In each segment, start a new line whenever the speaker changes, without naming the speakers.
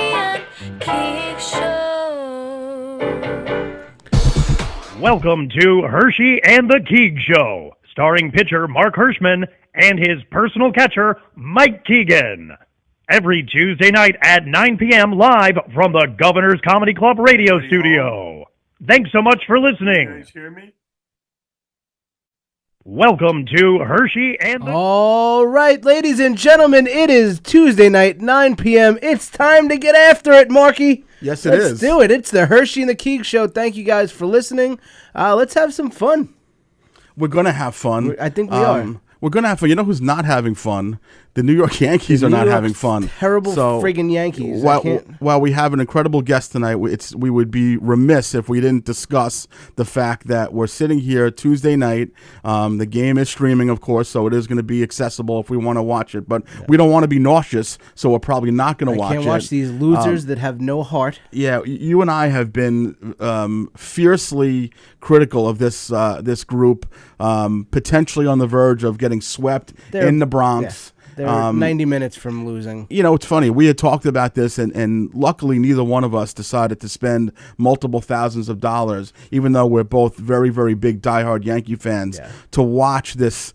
and Keegs Show.
Welcome to Herschy and the Keegs Show, starring pitcher Mark Hirschman and his personal catcher, Mike Keegan. Every Tuesday night at 9 p.m. live from the Governor's Comedy Club radio studio. Thanks so much for listening.
You guys hear me?
Welcome to Herschy and the...
All right, ladies and gentlemen, it is Tuesday night, 9 p.m. It's time to get after it, Marky.
Yes, it is.
Let's do it. It's the Herschy and the Keegs Show. Thank you guys for listening. Let's have some fun.
We're going to have fun.
I think we are.
We're going to have fun. You know who's not having fun? The New York Yankees are not having fun.
Terrible friggin' Yankees.
While we have an incredible guest tonight, we would be remiss if we didn't discuss the fact that we're sitting here Tuesday night. The game is streaming, of course, so it is going to be accessible if we want to watch it. But we don't want to be nauseous, so we're probably not going to watch it.
I can't watch these losers that have no heart.
Yeah, you and I have been fiercely critical of this group, potentially on the verge of getting swept in the Bronx.
Yeah. They're 90 minutes from losing.
You know, it's funny. We had talked about this, and luckily neither one of us decided to spend multiple thousands of dollars, even though we're both very, very big diehard Yankee fans, to watch this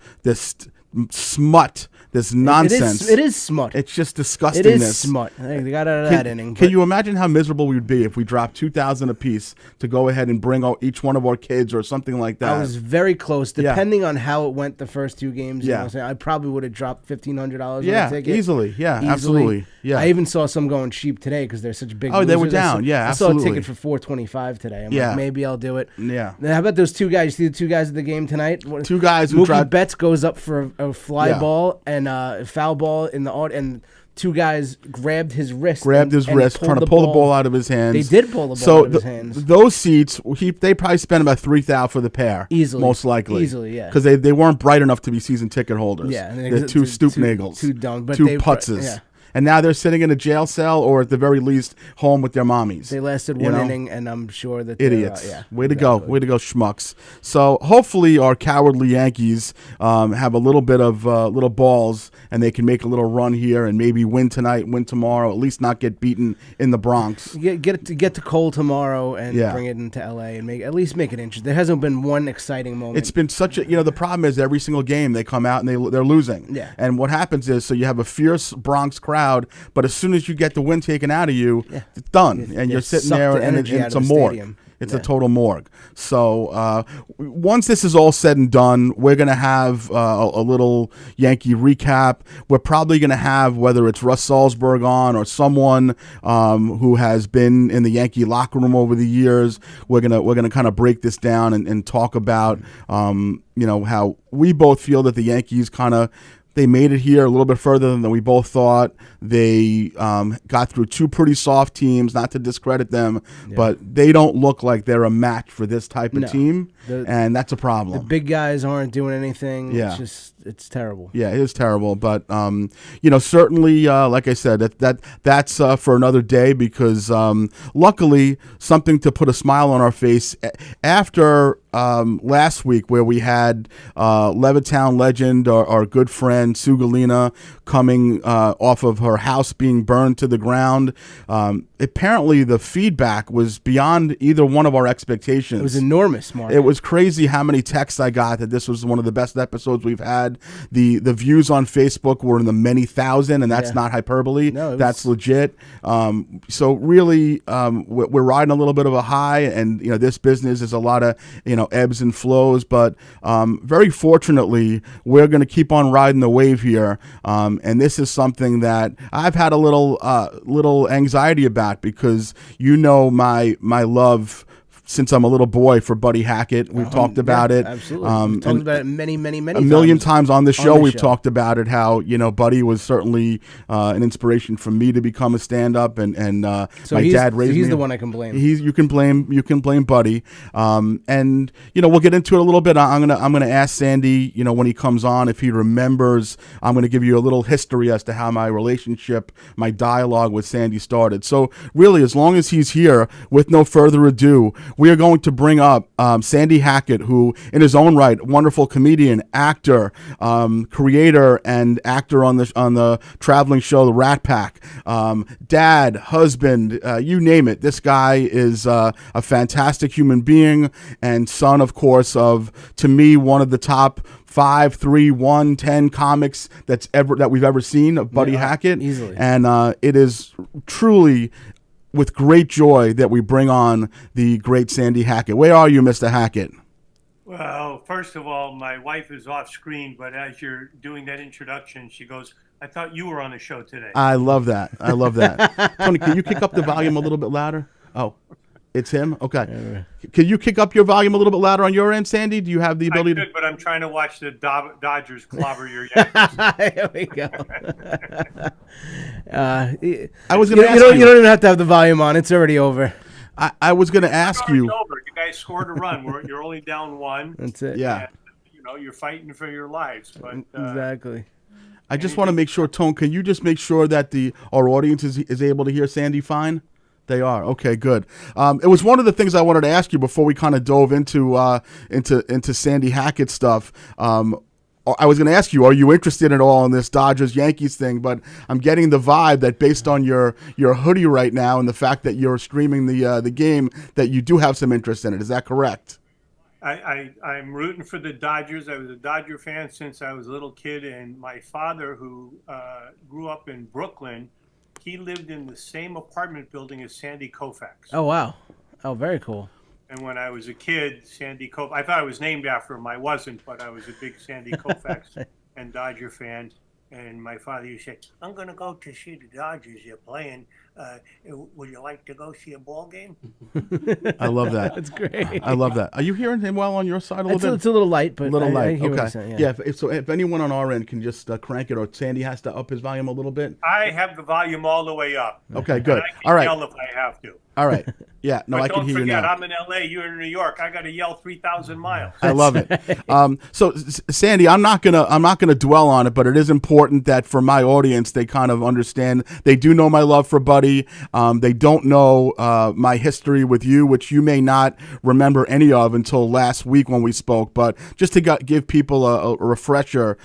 smut, this nonsense.
It is smut.
It's just disgustingness.
It is smut. They got out of that inning.
Can you imagine how miserable we would be if we dropped $2,000 apiece to go ahead and bring each one of our kids or something like that?
I was very close, depending on how it went the first two games. I probably would have dropped $1,500 on a ticket.
Easily. Yeah, absolutely. Yeah.
I even saw some going cheap today because they're such big.
Oh,
losers.
they were down. Absolutely.
I saw a ticket for $425 today. I'm like, maybe I'll do it.
Yeah.
Now, how about those two guys? You see the two guys at the game tonight?
Two guys who
Mookie Betts goes up for a fly ball and a foul ball in the and two guys grabbed his wrist,
trying to pull the ball out of his hands.
They did pull the ball out of his hands.
Those seats, they probably spent about $3,000 for the pair,
easily,
most likely,
yeah,
because they weren't bright enough to be season ticket holders.
Yeah,
they're two stoop-nagels,
too dumb, but
two putzes. Yeah. And now they're sitting in a jail cell, or at the very least, home with their mommies.
They lasted one inning, and I'm sure that
idiots. Way to go, schmucks. So hopefully, our cowardly Yankees have a little bit of little balls, and they can make a little run here, and maybe win tonight, win tomorrow. At least not get beaten in the Bronx.
Get to Cole tomorrow and bring it into LA and at least make it interesting. There hasn't been one exciting moment.
It's been such a the problem is every single game they come out and they're losing.
Yeah.
And what happens is you have a fierce Bronx crowd. But as soon as you get the win taken out of you, it's done, and you're sitting there, and it's a morgue. Stadium. It's a total morgue. So once this is all said and done, we're going to have a little Yankee recap. We're probably going to have, whether it's Russ Salzberg on or someone who has been in the Yankee locker room over the years. We're gonna kind of break this down and talk about how we both feel that the Yankees they made it here a little bit further than we both thought. They got through two pretty soft teams, not to discredit them, but they don't look like they're a match for this type of team, and that's a problem.
The big guys aren't doing anything.
Yeah.
It's terrible.
Yeah, it is terrible. But, certainly, like I said, that's for another day because luckily something to put a smile on our face after last week where we had Levittown legend, our good friend, Sue Galena, coming off of her house being burned to the ground. Apparently, the feedback was beyond either one of our expectations.
It was enormous, Mark.
It was crazy how many texts I got that this was one of the best episodes we've had. The views on Facebook were in the many thousand, and that's not hyperbole. No, that's legit. So really, we're riding a little bit of a high, and this business is a lot of ebbs and flows. But very fortunately, we're going to keep on riding the wave here, and this is something that I've had a little anxiety about because my love since I'm a little boy for Buddy Hackett. We've talked about it.
Absolutely. We've talked about it many
a million times on the show. We've talked about it, how, Buddy was certainly an inspiration for me to become a stand-up, and
so
my dad raised me.
He's the one I can blame.
You can blame Buddy. And we'll get into it a little bit. I'm gonna ask Sandy, when he comes on, if he remembers. I'm gonna give you a little history as to how my relationship, my dialogue with Sandy started. So really, as long as he's here, with no further ado, we are going to bring up Sandy Hackett, who, in his own right, wonderful comedian, actor, creator, and actor on the traveling show The Rat Pack. Dad, husband, you name it. This guy is a fantastic human being and son, of course, of, to me, one of the top 5, 3, 1, 10 comics that we've ever seen of Buddy Hackett.
Easily.
And it is truly with great joy that we bring on the great Sandy Hackett. Where are you, Mr. Hackett?
Well, first of all, my wife is off screen, but as you're doing that introduction, she goes, I thought you were on the show today.
I love that. I love that. Tony, can you kick up the volume a little bit louder? Oh, it's him? Okay. Can you kick up your volume a little bit louder on your end, Sandy? Do you have the ability
I could, but I'm trying to watch the Dodgers clobber your Yankees.
There we go.
I was going to ask
you don't even have to have the volume on. It's already over.
I was going to ask you.
It's over. You guys scored a run. You're only down 1.
That's it.
Yeah.
And, you're fighting for your lives. But
Exactly.
I just want to make sure, Tone, can you just make sure that our audience is able to hear Sandy fine? They are. Okay, good. It was one of the things I wanted to ask you before we kind of dove into Sandy Hackett stuff. I was going to ask you, are you interested at all in this Dodgers-Yankees thing? But I'm getting the vibe that based on your hoodie right now and the fact that you're streaming the game, that you do have some interest in it. Is that correct?
I'm rooting for the Dodgers. I was a Dodger fan since I was a little kid, and my father, who grew up in Brooklyn, he lived in the same apartment building as Sandy Koufax.
Oh, wow. Oh, very cool.
And when I was a kid, Sandy Koufax, I thought I was named after him. I wasn't, but I was a big Sandy Koufax and Dodger fan. And my father used to say, I'm going to go to see the Dodgers. They're playing. Would you like to go see a ball game?
I love that.
That's great.
I love that. Are you hearing him well on your side a little bit?
It's a little light, but
a little light.
I hear what
Okay.
you're saying,
Yeah. If anyone on our end can just crank it, or Sandy has to up his volume a little bit.
I have the volume all the way up.
Okay, good.
And I can
All right.
yell if I have to.
All right. Yeah. No,
But
I can hear you
don't forget,
now.
I'm in LA. You're in New York. I got to yell 3,000 miles.
I love it. So, Sandy, I'm not gonna dwell on it, but it is important that for my audience, they kind of understand. They do know my love for Buddy. They don't know my history with you, which you may not remember any of until last week when we spoke. But just to give people a refresher.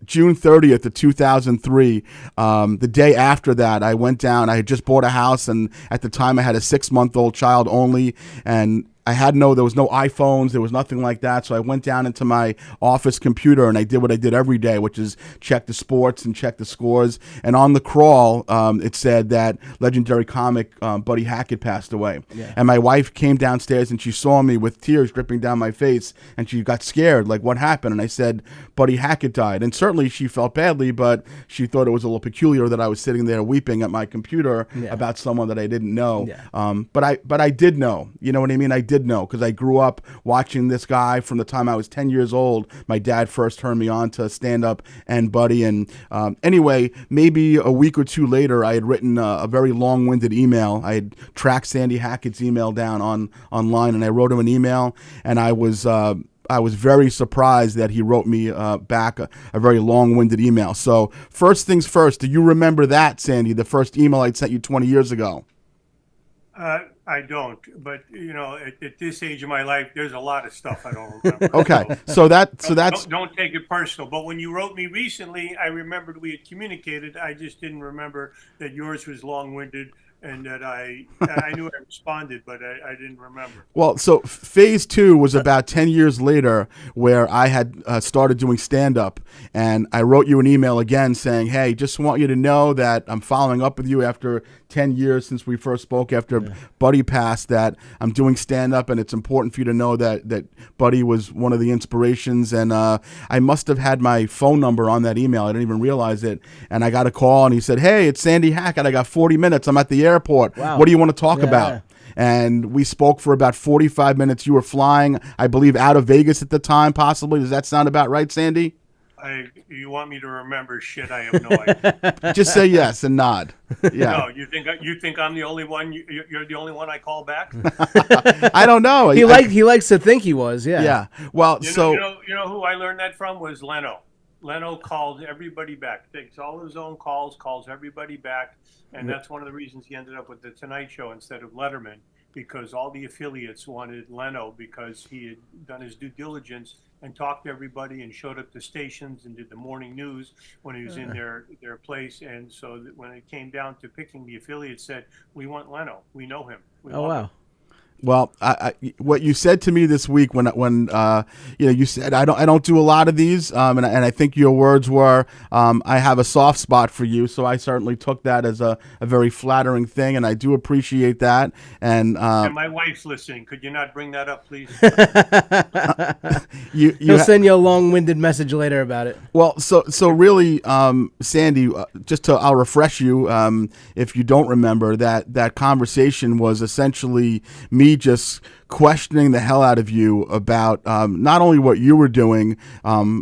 June 30th of 2003, the day after that, I went down. I had just bought a house, and at the time I had a 6-month-old child only, and there was no iPhones, there was nothing like that. So I went down into my office computer and I did what I did every day, which is check the sports and check the scores. And on the crawl, it said that legendary comic Buddy Hackett passed away. Yeah. And my wife came downstairs and she saw me with tears dripping down my face, and she got scared, like, what happened? And I said, Buddy Hackett died. And certainly she felt badly, but she thought it was a little peculiar that I was sitting there weeping at my computer about someone that I didn't know. Yeah. But I did know. You know what I mean? I did know, because I grew up watching this guy from the time I was 10 years old. My dad first turned me on to stand-up and Buddy. And anyway, maybe a week or two later, I had written a very long-winded email. I had tracked Sandy Hackett's email down online, and I wrote him an email, and I was very surprised that he wrote me back a very long-winded email. So first things first, do you remember that, Sandy, the first email I'd sent you 20 years ago?
I don't, but at this age of my life, there's a lot of stuff I don't remember.
Okay,
don't take it personal. But when you wrote me recently, I remembered we had communicated. I just didn't remember that yours was long-winded, and that I knew I responded, but I didn't remember.
Well, so phase 2 was about 10 years later, where I had started doing stand-up, and I wrote you an email again saying, hey, just want you to know that I'm following up with you after 10 years since we first spoke, after Buddy passed, that I'm doing stand-up, and it's important for you to know that Buddy was one of the inspirations. And I must have had my phone number on that email. I didn't even realize it. And I got a call, and he said, hey, it's Sandy Hackett. I got 40 minutes. I'm at the airport. Wow. What do you want to talk about? And we spoke for about 45 minutes. You were flying, I believe, out of Vegas at the time, possibly. Does that sound about right, Sandy?
You want me to remember shit? I have no idea.
Just say yes and nod. Yeah.
No, you think I'm the only one? You're the only one I call back?
I don't know.
He likes to think he was. Yeah.
Yeah. Well,
you know who I learned that from was Leno. Leno called everybody back. Takes all his own calls everybody back, and that's one of the reasons he ended up with the Tonight Show instead of Letterman. because all the affiliates wanted Leno because he had done his due diligence and talked to everybody and showed up to stations and did the morning news when he was in their place. And so that when it came down to picking, the affiliates said, "We want Leno. We know him. We
Oh
love
wow.
him."
Well, what you said to me this week when you said I don't do a lot of these, and I think your words were I have a soft spot for you, so I certainly took that as a very flattering thing, and I do appreciate that. And
my wife's listening. Could you not bring that up, please?
He'll send you a long-winded message later about it.
Well, so really, Sandy, I'll refresh you if you don't remember that conversation was essentially me just questioning the hell out of you about not only what you were doing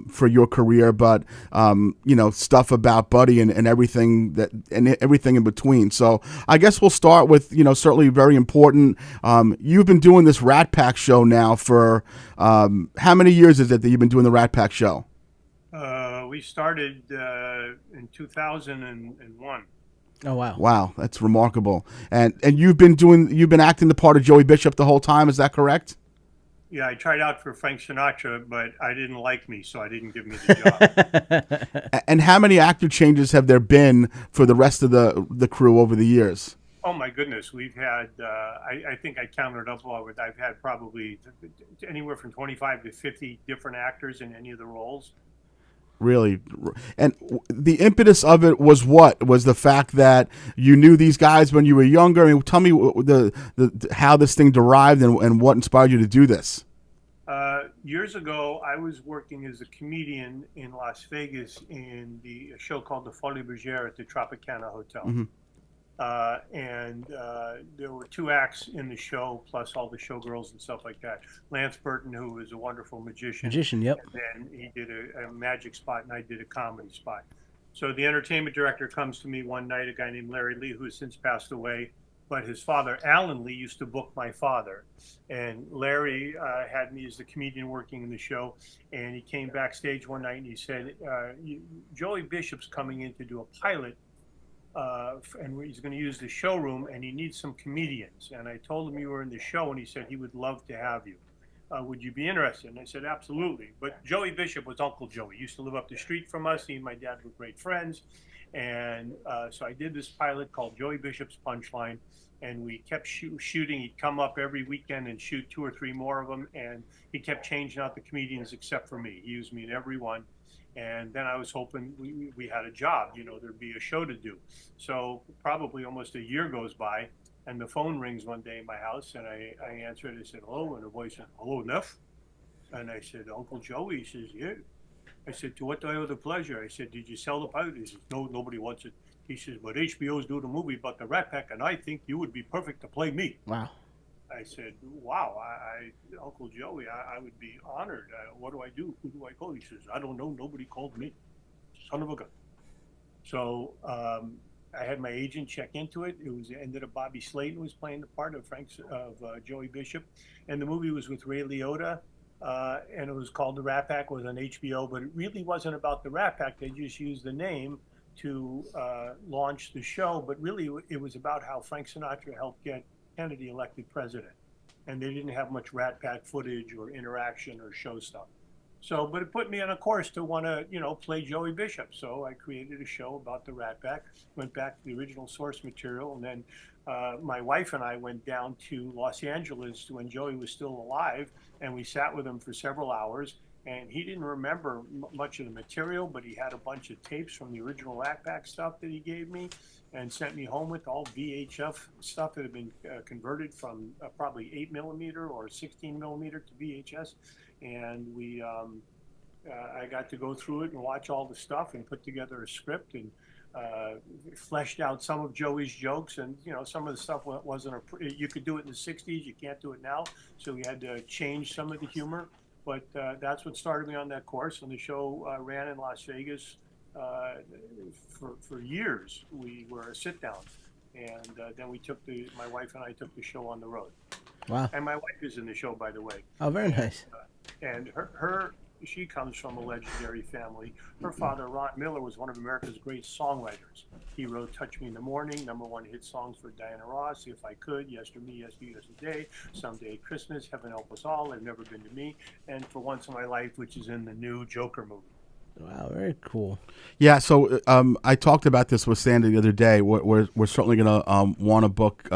for your career, but stuff about Buddy and everything everything in between. So I guess we'll start with certainly very important. You've been doing this Rat Pack show now for how many years is it that you've been doing the Rat Pack show?
We started in 2001.
Oh wow!
Wow, that's remarkable. And you've been acting the part of Joey Bishop the whole time. Is that correct?
Yeah, I tried out for Frank Sinatra, but I didn't like me, so I didn't give me the job.
And how many actor changes have there been for the rest of the crew over the years?
Oh my goodness, we've had. I think I counted up all of it. I've had probably anywhere from 25 to 50 different actors in any of the roles.
Really, and the impetus of it was what? Was the fact that you knew these guys when you were younger? I mean, tell me how this thing derived and what inspired you to do this.
Years ago, I was working as a comedian in Las Vegas in a show called the Folie Bergère at the Tropicana Hotel.
Mm-hmm.
And there were 2 acts in the show, plus all the showgirls and stuff like that. Lance Burton, who was a wonderful magician.
Yep.
And then he did a magic spot, and I did a comedy spot. So the entertainment director comes to me one night, a guy named Larry Lee, who has since passed away, but his father, Alan Lee, used to book my father. And Larry had me as the comedian working in the show, and he came backstage one night and he said, Joey Bishop's coming in to do a pilot, and he's going to use the showroom, and he needs some comedians. And I told him you were in the show, and he said he would love to have you. Would you be interested? And I said, absolutely. But Joey Bishop was Uncle Joey. He used to live up the street from us. He and my dad were great friends. And so I did this pilot called Joey Bishop's Punchline, and we kept shooting. He'd come up every weekend and shoot 2 or 3 more of them, and he kept changing out the comedians except for me. He used me in every one. And then I was hoping we had a job, there'd be a show to do. So probably almost a year goes by, and the phone rings one day in my house, and I answer it. I said, hello, and the voice said, hello, Neff? And I said, Uncle Joey? He says, yeah. I said, to what do I owe the pleasure? I said, did you sell the pilot? He says, no, nobody wants it. He says, but HBO's doing a movie about the Rat Pack, and I think you would be perfect to play me.
Wow.
I said, wow, Uncle Joey, I would be honored. What do I do? Who do I call? He says, I don't know. Nobody called me. Son of a gun. So I had my agent check into it. Ended up Bobby Slayton was playing the part of Joey Bishop. And the movie was with Ray Liotta. And it was called The Rat Pack. It was on HBO, but it really wasn't about the Rat Pack. They just used the name to launch the show. But really, it was about how Frank Sinatra helped get Kennedy elected president, and they didn't have much Rat Pack footage or interaction or show stuff. So, but it put me on a course to want to, play Joey Bishop. So I created a show about the Rat Pack, went back to the original source material, and then my wife and I went down to Los Angeles when Joey was still alive, and we sat with him for several hours. And he didn't remember much of the material, but he had a bunch of tapes from the original Rat Pack stuff that he gave me and sent me home with all VHF stuff that had been converted from probably 8 millimeter or 16 millimeter to VHS. And I got to go through it and watch all the stuff and put together a script and fleshed out some of Joey's jokes. And, some of the stuff wasn't, you could do it in the 60s, you can't do it now. So we had to change some of the humor. But that's what started me on that course, and the show ran in Las Vegas for years. We were a sit-down, and then my wife and I took the show on the road.
Wow!
And my wife is in the show, by the way.
Oh, very nice.
And her she comes from a legendary family. Her father, Ron Miller, was one of America's great songwriters. He wrote "Touch Me in the Morning," #1 hit songs for Diana Ross, "If I Could," "Yesterday, Yesterday," "Someday Christmas," "Heaven Help Us All," "I've Never Been to Me," and "For Once in My Life," which is in the new Joker movie.
Wow, very cool.
Yeah, so I talked about this with Sandy the other day. We're certainly going to want to book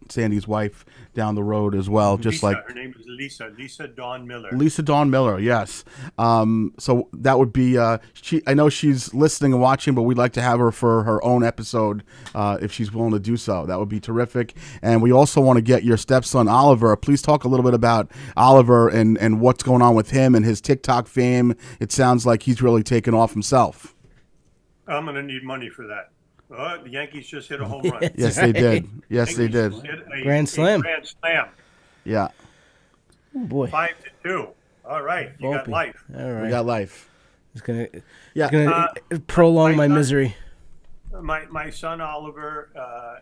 Sandy's wife down the road as well. Just
Lisa,
like
her name is Lisa Dawn Miller.
Lisa Dawn Miller, yes. So that would be she. I know she's listening and watching, but we'd like to have her for her own episode if she's willing to do so. That would be terrific. And we also want to get your stepson Oliver. Please talk a little bit about Oliver and what's going on with him and his TikTok fame. It sounds like he's really taken off himself.
I'm going to need money for that. The Yankees just hit a home run.
Yes, they did. Yes, they did.
Grand slam.
Grand slam.
Yeah.
Oh, boy.
5-2. All right, you got life.
All right.
We got life.
It's gonna
Yeah.
prolong my misery.
My son Oliver,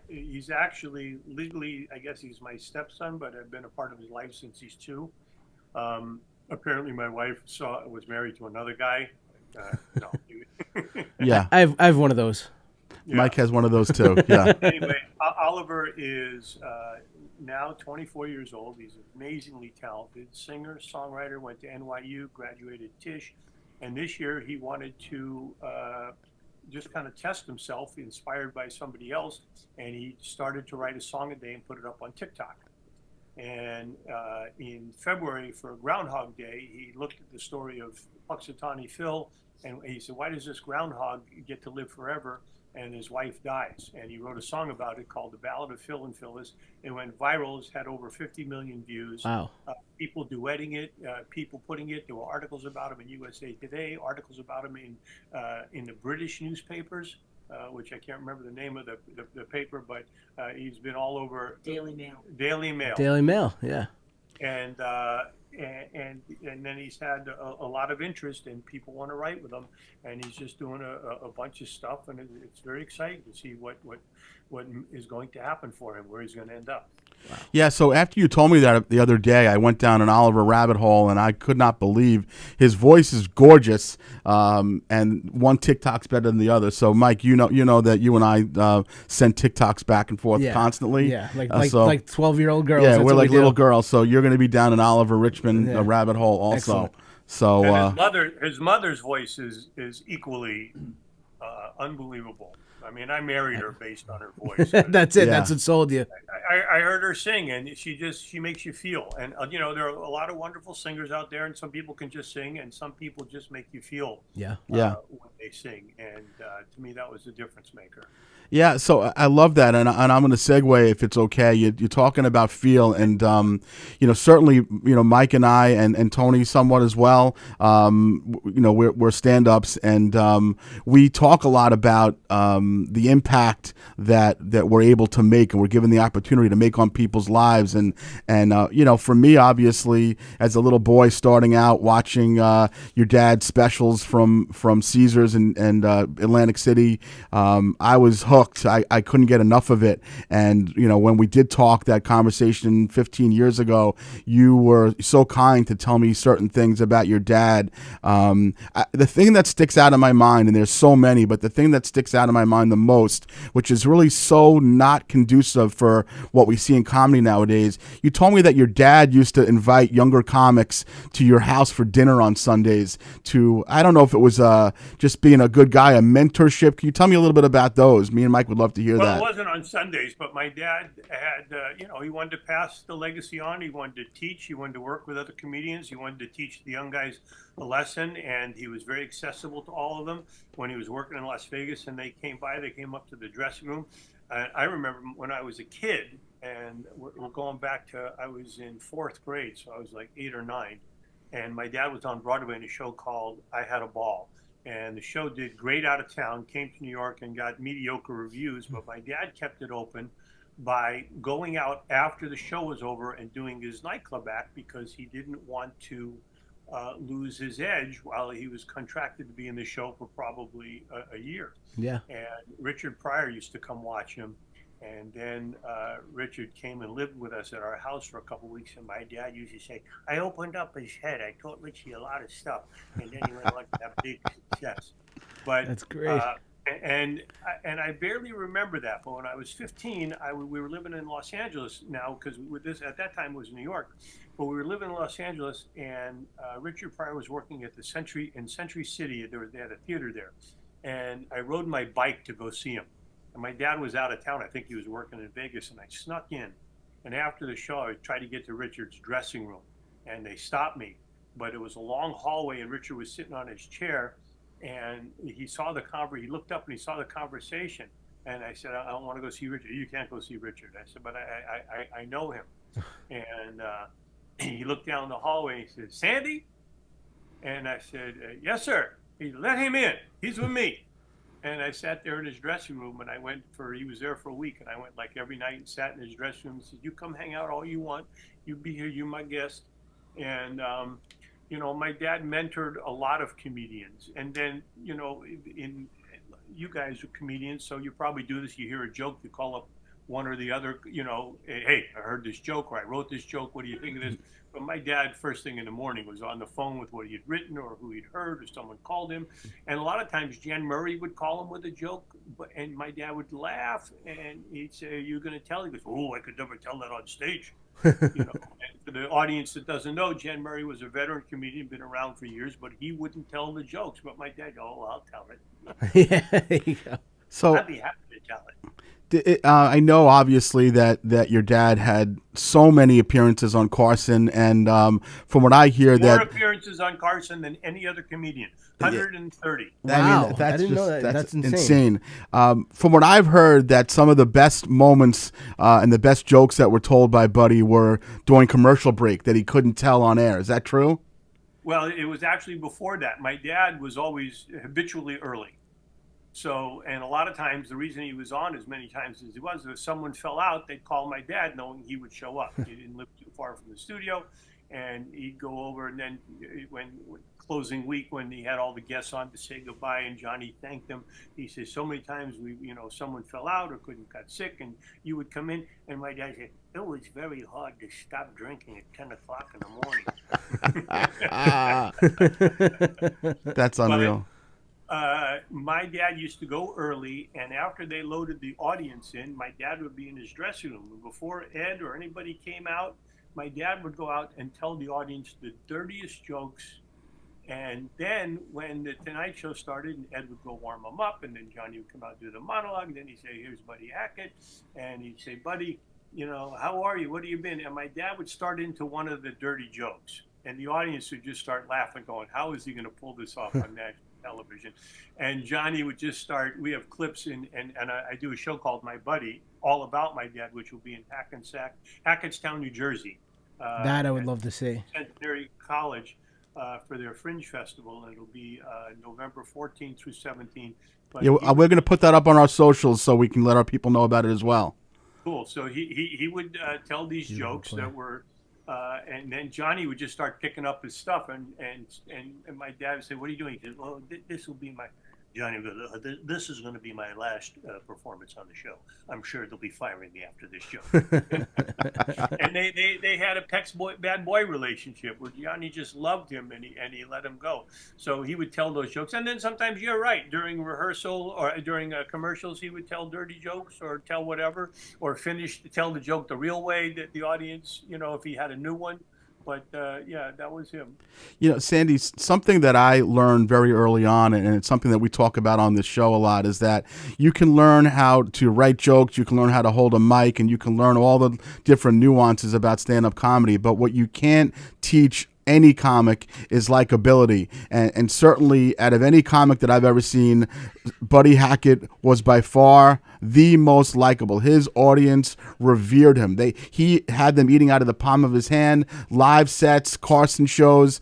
he's actually legally, I guess he's my stepson, but I've been a part of his life since he's 2. Apparently, my wife was married to another guy. No.
Yeah.
I have one of those.
Yeah.
Mike has one of those too. Yeah.
Anyway, Oliver is now 24 years old. He's amazingly talented singer, songwriter. Went to NYU, graduated Tisch, and this year he wanted to just kind of test himself, inspired by somebody else, and he started to write a song a day and put it up on TikTok. And in February for Groundhog Day, he looked at the story of Puxatawny Phil, and he said, "Why does this groundhog get to live forever and his wife dies?" And he wrote a song about it called "The Ballad of Phil and Phyllis." It went viral. It's had over 50 million views.
Wow.
People duetting it, people putting it. There were articles about him in USA Today, articles about him in the British newspapers, which I can't remember the name of the paper, but he's been all over.
Daily Mail.
Daily Mail.
Daily Mail, yeah.
And then he's had a lot of interest, and people want to write with him, and he's just doing a bunch of stuff, and it's very exciting to see what is going to happen for him, where he's going to end up.
Wow. Yeah, so after you told me that the other day, I went down an Oliver rabbit hole, and I could not believe his voice is gorgeous, and one TikTok's better than the other. So, Mike, you know that you and I send TikToks back and forth constantly.
Yeah, like 12-year-old girls.
Yeah, we're like little girls. So you're going to be down an Oliver Richmond rabbit hole also.
Excellent.
So
and his mother's voice is equally unbelievable. I mean, I married her based on her voice.
That's it.
Yeah.
That's what sold you.
I heard her sing, and she makes you feel. And there are a lot of wonderful singers out there, and some people can just sing, and some people just make you feel.
Yeah.
When they sing, and to me, that was the difference maker.
Yeah, so I love that, and I'm going to segue if it's okay. You're talking about feel, and certainly Mike and I and Tony somewhat as well. We're stand-ups, and we talk a lot about the impact that we're able to make, and we're given the opportunity to make on people's lives. And for me, obviously, as a little boy starting out watching your dad's specials from Caesars and Atlantic City, I was hooked. I couldn't get enough of it. And, when we did talk that conversation 15 years ago, you were so kind to tell me certain things about your dad. The thing that sticks out in my mind, and there's so many, but the thing that sticks out in my mind the most, which is really so not conducive for what we see in comedy nowadays, you told me that your dad used to invite younger comics to your house for dinner on Sundays to, I don't know if it was just being a good guy, a mentorship. Can you tell me a little bit about those? Me and Mike would love to hear that.
Well, it wasn't on Sundays, but my dad had, he wanted to pass the legacy on. He wanted to teach. He wanted to work with other comedians. He wanted to teach the young guys a lesson, and he was very accessible to all of them. When he was working in Las Vegas and they came up to the dressing room. I remember when I was a kid, and we're going back to, I was in 4th grade, so I was like 8 or 9, and my dad was on Broadway in a show called I Had a Ball. And the show did great out of town, came to New York and got mediocre reviews. But my dad kept it open by going out after the show was over and doing his nightclub act, because he didn't want to lose his edge while he was contracted to be in the show for probably a year.
Yeah.
And Richard Pryor used to come watch him. And then Richard came and lived with us at our house for a couple of weeks. And my dad used to say, I opened up his head. I taught Richie a lot of stuff. And then he went on to have big success. But
That's great.
And I barely remember that. But when I was 15, we were living in Los Angeles now, because this at that time was New York. But we were living in Los Angeles, and Richard Pryor was working at the Century City. They had a theater there. And I rode my bike to go see him. And my dad was out of town. I think he was working in Vegas, and I snuck in. And after the show, I tried to get to Richard's dressing room, and they stopped me. But it was a long hallway, and Richard was sitting on his chair, and he looked up and he saw the conversation. And I said, I don't want to go see Richard. You can't go see Richard. I said, but I know him. And he looked down the hallway and he said, Sandy? And I said, yes, sir. He said, let him in. He's with me. And I sat there in his dressing room, and he was there for a week, and I went like every night and sat in his dressing room and said, you come hang out all you want. You be here. You're my guest. And, my dad mentored a lot of comedians. And then, you guys are comedians, so you probably do this. You hear a joke, you call up one or the other, hey, I heard this joke, or I wrote this joke. What do you think of this? But my dad, first thing in the morning, was on the phone with what he had written or who he'd heard, or someone called him. And a lot of times Jan Murray would call him with a joke, and my dad would laugh, and he'd say, are you going to tell? He goes, oh, I could never tell that on stage. And for the audience that doesn't know, Jan Murray was a veteran comedian, been around for years, but he wouldn't tell the jokes. But my dad, I'll tell it.
Yeah, there you go.
So
I'd be happy to tell it.
I know, obviously, that your dad had so many appearances on Carson, and from what I hear,
more appearances on Carson than any other comedian. 130.
Wow,
that's
I didn't know that. That's
insane. From what I've heard, that some of the best moments and the best jokes that were told by Buddy were during commercial break that he couldn't tell on air. Is that true?
Well, it was actually before that. My dad was always habitually early. So, and a lot of times, the reason he was on as many times as he was, if someone fell out, they'd call my dad knowing he would show up. He didn't live too far from the studio, and he'd go over. And then when closing week, when he had all the guests on to say goodbye, and Johnny thanked them, he says, so many times someone fell out or got sick, and you would come in, and my dad said, it was very hard to stop drinking at 10 o'clock in the morning.
That's unreal.
My dad used to go early, and after they loaded the audience in, my dad would be in his dressing room. And before Ed or anybody came out, my dad would go out and tell the audience the dirtiest jokes. And then when the Tonight Show started, and Ed would go warm them up, and then Johnny would come out and do the monologue, and then he'd say, here's Buddy Hackett. And he'd say, Buddy, how are you? What have you been? And my dad would start into one of the dirty jokes. And the audience would just start laughing, going, how is he going to pull this off on national television? And Johnny would just start. We have clips and I do a show called My Buddy, all about my dad, which will be in Hackettstown, New Jersey.
That I would love to see.
Centenary College for their Fringe Festival, and it'll be November 14th through 17th. But
yeah, we're going to put that up on our socials so we can let our people know about it as well.
Cool. So he would tell these jokes that were. And then Johnny would just start picking up his stuff, and my dad would say, "What are you doing?" He said, "Well, this will be my." Johnny would go, "This is going to be my last performance on the show. I'm sure they'll be firing me after this show." And they had a bad boy relationship where Johnny just loved him, and he let him go. So he would tell those jokes, and then sometimes you're right, during rehearsal or during commercials, he would tell dirty jokes or tell whatever, or tell the joke the real way that the audience, if he had a new one. But, yeah, that was him.
Sandy, something that I learned very early on, and it's something that we talk about on this show a lot, is that you can learn how to write jokes, you can learn how to hold a mic, and you can learn all the different nuances about stand-up comedy. But what you can't teach any comic is likability, and certainly out of any comic that I've ever seen, Buddy Hackett was by far the most likable. His audience revered him. He had them eating out of the palm of his hand. Live sets, Carson shows.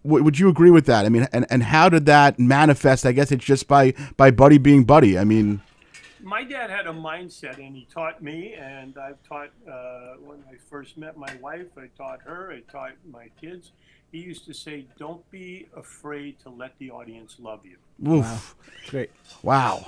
Would you agree with that? I mean, and how did that manifest? I guess it's just by Buddy being Buddy. I mean,
my dad had a mindset, and he taught me, and I've taught, when I first met my wife, I taught her, I taught my kids. He used to say, don't be afraid to let the audience love you.
Oof.
Great.
Wow.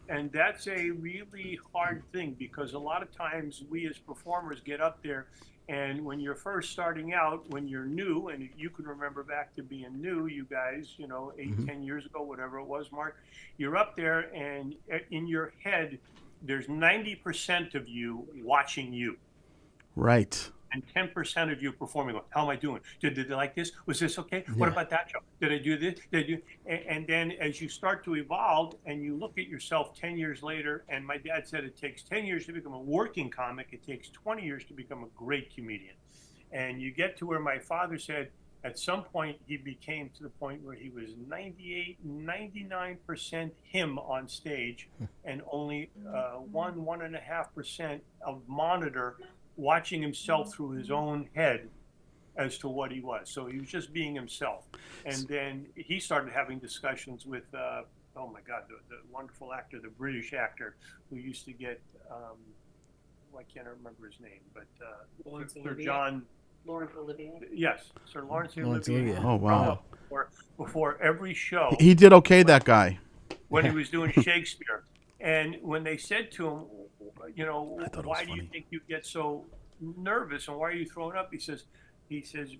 And that's a really hard thing, because a lot of times we as performers get up there, and when you're first starting out, when you're new, and you can remember back to being new, you guys, 8, 10 years ago, whatever it was, Mark, you're up there, and in your head, there's 90% of you watching you.
Right.
And 10% of you performing. How am I doing? Did they like this? Was this okay? What about that show? Did I do this? Did I do? And then as you start to evolve and you look at yourself 10 years later, and my dad said it takes 10 years to become a working comic. It takes 20 years to become a great comedian. And you get to where my father said at some point he became to the point where he was 98, 99% him on stage, and only 1.5% of monitor watching himself through his own head as to what he was. So he was just being himself. And then he started having discussions with, oh my God, the wonderful actor, the British actor who used to get, I can't remember his name, but Sir John.
Laurence Olivier.
Yes, Sir Lawrence
Olivier.
Olivier.
Oh, wow.
Before every show.
He did okay, that guy.
When he was doing Shakespeare. And when they said to him, why do you think you get so nervous and why are you throwing up? He says,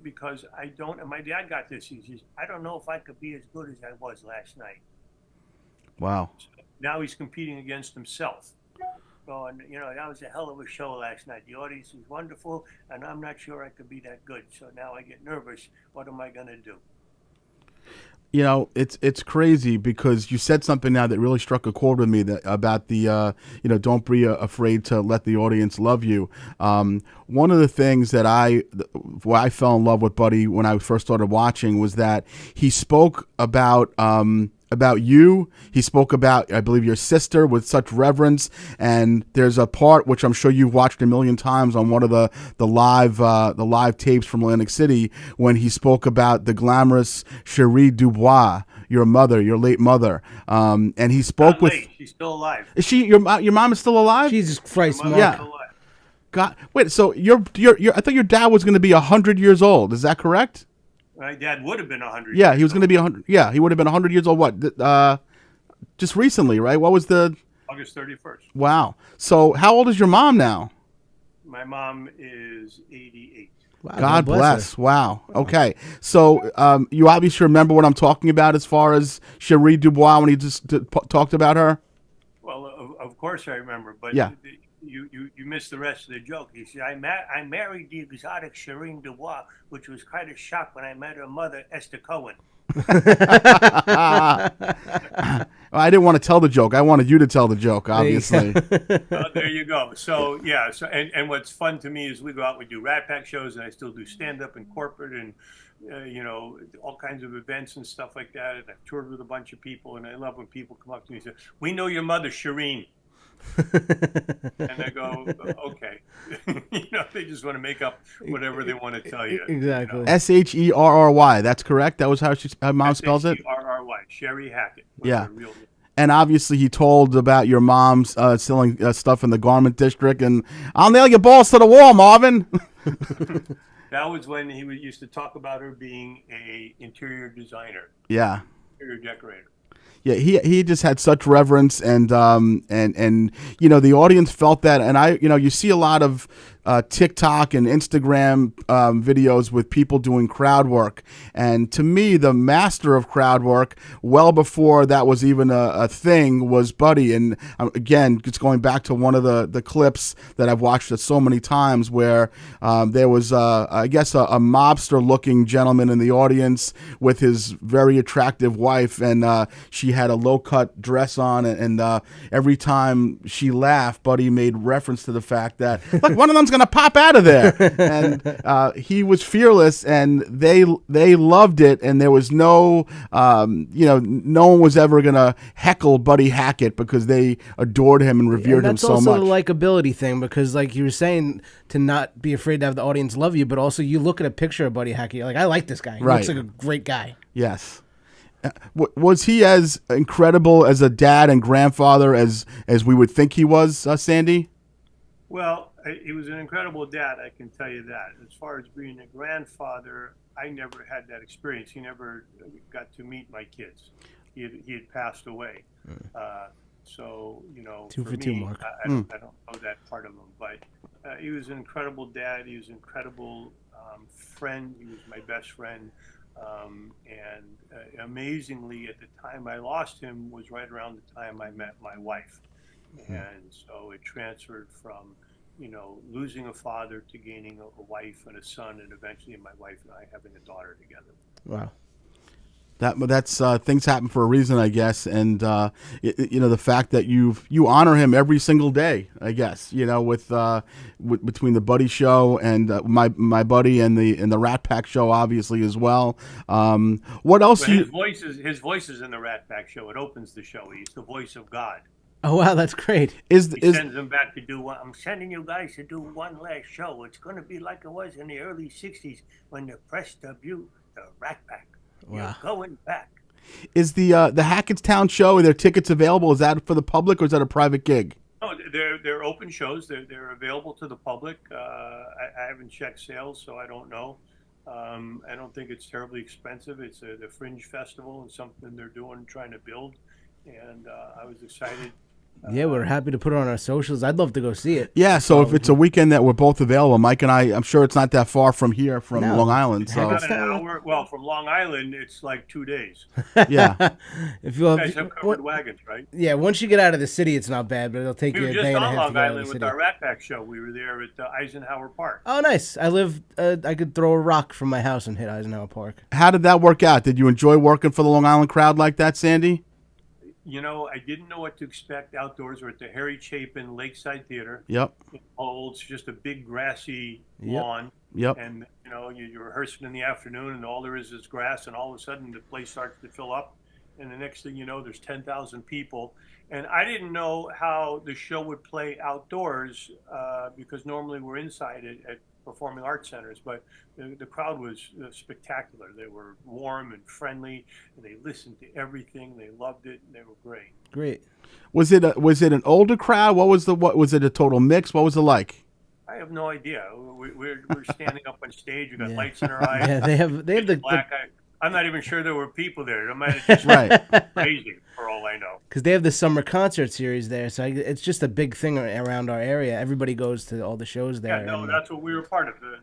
because I don't, and my dad got this, he says, I don't know if I could be as good as I was last night.
Wow.
So now he's competing against himself. Going, that was a hell of a show last night. The audience was wonderful, and I'm not sure I could be that good. So now I get nervous. What am I going to do?
It's crazy because you said something now that really struck a chord with me about the don't be afraid to let the audience love you. One of the things that I fell in love with Buddy when I first started watching was that he spoke about you. He spoke about, I believe, your sister with such reverence. And there's a part which I'm sure you've watched a million times on one of the live tapes from Atlantic City when he spoke about the glamorous Cherie Dubois, your late mother. And he spoke
Not
with.
late. She's still alive.
Is she your mom is still alive?
Jesus Christ, Mark.
Yeah. God, wait. So I thought your dad was going to be 100 years old. Is that correct?
My dad would have been 100.
Yeah, he was going to be 100. Yeah, he would have been 100 years old. What? Just recently, right? What was the?
August 31st.
Wow. So, how old is your mom now?
My mom is 88.
Wow, God bless. Wow. Okay. So, you obviously remember what I'm talking about as far as Cherie Dubois when he just talked about her.
Well, of course I remember, but
yeah.
You missed the rest of the joke. He said, I married the exotic Cherie Dubois, which was kind of shocked when I met her mother, Esther Cohen.
I didn't want to tell the joke. I wanted you to tell the joke, obviously.
There you go. So, yeah. So, and what's fun to me is we go out, we do Rat Pack shows, and I still do stand-up and corporate and, all kinds of events and stuff like that. And I've toured with a bunch of people, and I love when people come up to me and say, we know your mother, Shireen. And I go, okay. They just want to make up whatever they want to tell you.
Exactly.
Sherry. That's correct. That was how mom spells it.
Sherry, Sherry Hackett.
Yeah. And obviously, he told about your mom's selling stuff in the garment district, and I'll nail your balls to the wall, Marvin.
That was when he used to talk about her being a interior designer.
Yeah.
Interior decorator.
Yeah, he just had such reverence, and the audience felt that, and you see a lot of TikTok and Instagram videos with people doing crowd work, and to me, the master of crowd work, well before that was even a thing, was Buddy. And again, just going back to one of the clips that I've watched so many times, where there was I guess a mobster-looking gentleman in the audience with his very attractive wife, and she had a low-cut dress on, and every time she laughed, Buddy made reference to the fact that, look, one of them's gonna pop out of there. And he was fearless, and they loved it, and there was no no one was ever gonna heckle Buddy Hackett because they adored him and revered him so much.
That's also the likability thing, because like you were saying, to not be afraid to have the audience love you, but also you look at a picture of Buddy Hackett, you're like, I like this guy. He looks like a great guy.
Yes. Was he as incredible as a dad and grandfather as we would think he was, Sandy?
Well, he was an incredible dad, I can tell you that. As far as being a grandfather, I never had that experience. He never got to meet my kids. he had passed away. So
Two
for
for two,
me,
Mark.
I don't know that part of him, but he was an incredible dad. He was an incredible friend. He was my best friend. And amazingly, at the time I lost him was right around the time I met my wife. And so it transferred from, losing a father to gaining a wife and a son, and eventually my wife and I having a daughter together.
Wow.
That's things happen for a reason, I guess, and the fact that you honor him every single day, I guess, with between the Buddy Show and my buddy and the Rat Pack Show, obviously as well. What else?
His voice is in the Rat Pack Show. It opens the show. He's the voice of God.
Oh wow, that's great.
He sends them back to do one. I'm sending you guys to do one last show. It's going to be like it was in the early '60s when the press debuted the Rat Pack.
Wow.
You're going back.
Is the Hackettstown show, are there tickets available? Is that for the public or is that a private gig?
No, they're open shows. They're available to the public. I haven't checked sales, so I don't know. I don't think it's terribly expensive. It's the Fringe Festival and something they're doing, trying to build. And I was excited.
Yeah, we're happy to put it on our socials. I'd love to go see it.
Yeah, so if it's a weekend that we're both available, Mike and I'm sure it's not that far from here, from Long Island. So
about an hour. Well, from Long Island, it's like 2 days.
Yeah.
If
You guys have covered wagons, right?
Yeah, once you get out of the city, it's not bad, but it'll take
We
you
were
a
just
day and a
on
half to
Long
get out of the
Island with
city.
our Rat Pack show. We were there at Eisenhower Park.
Oh, nice. I live. I could throw a rock from my house and hit Eisenhower Park.
How did that work out? Did you enjoy working for the Long Island crowd like that, Sandy?
I didn't know what to expect outdoors. We're at the Harry Chapin Lakeside Theater.
Yep.
It holds just a big grassy lawn.
Yep.
And, you're rehearsing in the afternoon and all there is grass, and all of a sudden the place starts to fill up. And the next thing you know, there's 10,000 people. And I didn't know how the show would play outdoors because normally we're inside at performing arts centers, but the crowd was spectacular. They were warm and friendly, and they listened to everything. They loved it, and they were great.
Great.
Was it an older crowd? What was it a total mix? What was it like?
I have no idea. We're standing up on stage. We got lights in our eyes.
Yeah, they have the
black eye. I'm not even sure there were people there. It might have just been crazy for all I know.
Because they have the summer concert series there, so it's just a big thing around our area. Everybody goes to all the shows there.
Yeah, no, that's what we were part of, the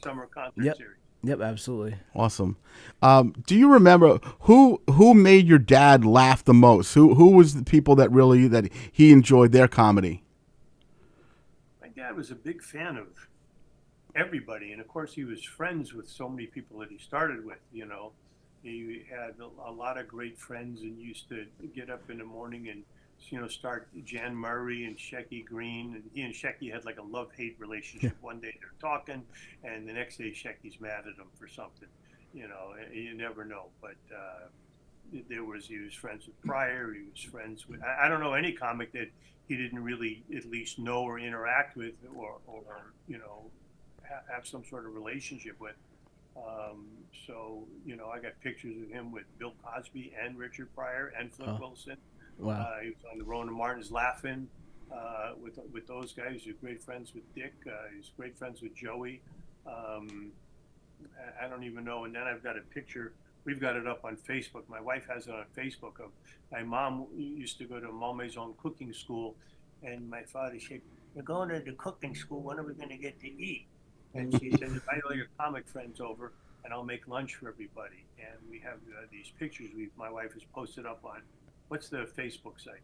summer concert series.
Yep, absolutely.
Awesome. Do you remember who made your dad laugh the most? Who was the people that he enjoyed their comedy?
My dad was a big fan of everybody, and of course he was friends with so many people that he started with. He had a lot of great friends, and used to get up in the morning and start Jan Murray and Shecky Green, and he and Shecky had like a love-hate relationship. One day they're talking, and the next day Shecky's mad at him for something. You never know. But he was friends with Pryor. He was friends with, I don't know any comic that he didn't really at least know or interact with, or have some sort of relationship with. So I got pictures of him with Bill Cosby and Richard Pryor and Flip Wilson.
Wow.
He was on the Rowan Martin's Laughing with those guys. He was great friends with Dick. He was great friends with Joey. I don't even know. And then I've got a picture. We've got it up on Facebook. My wife has it on Facebook. Of my mom used to go to Malmaison cooking school, and my father said, "You're going to the cooking school. When are we going to get to eat?" And she said, "Invite all your comic friends over, and I'll make lunch for everybody." And we have these pictures. My wife has posted up on, what's the Facebook site?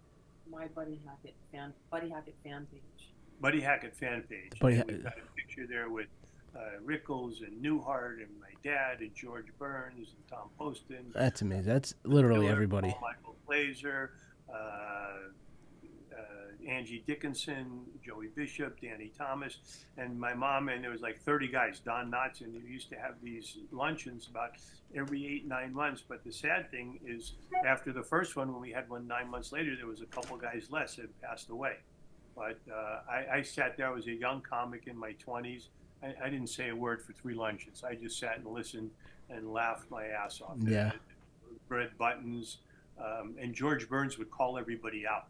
My Buddy Hackett fan page.
Buddy Hackett fan page. We've got a picture there with Rickles and Newhart and my dad and George Burns and Tom Poston.
That's amazing. That's literally everybody.
Michael Glazer, Angie Dickinson, Joey Bishop, Danny Thomas, and my mom, and there was like 30 guys, Don Knotts, and we used to have these luncheons about every 8-9 months. But the sad thing is, after the first one, when we had one 9 months later, there was a couple guys less that had passed away. But I sat there. I was a young comic in my 20s. I didn't say a word for 3 luncheons. I just sat and listened and laughed my ass off.
Yeah.
Read buttons, and George Burns would call everybody out.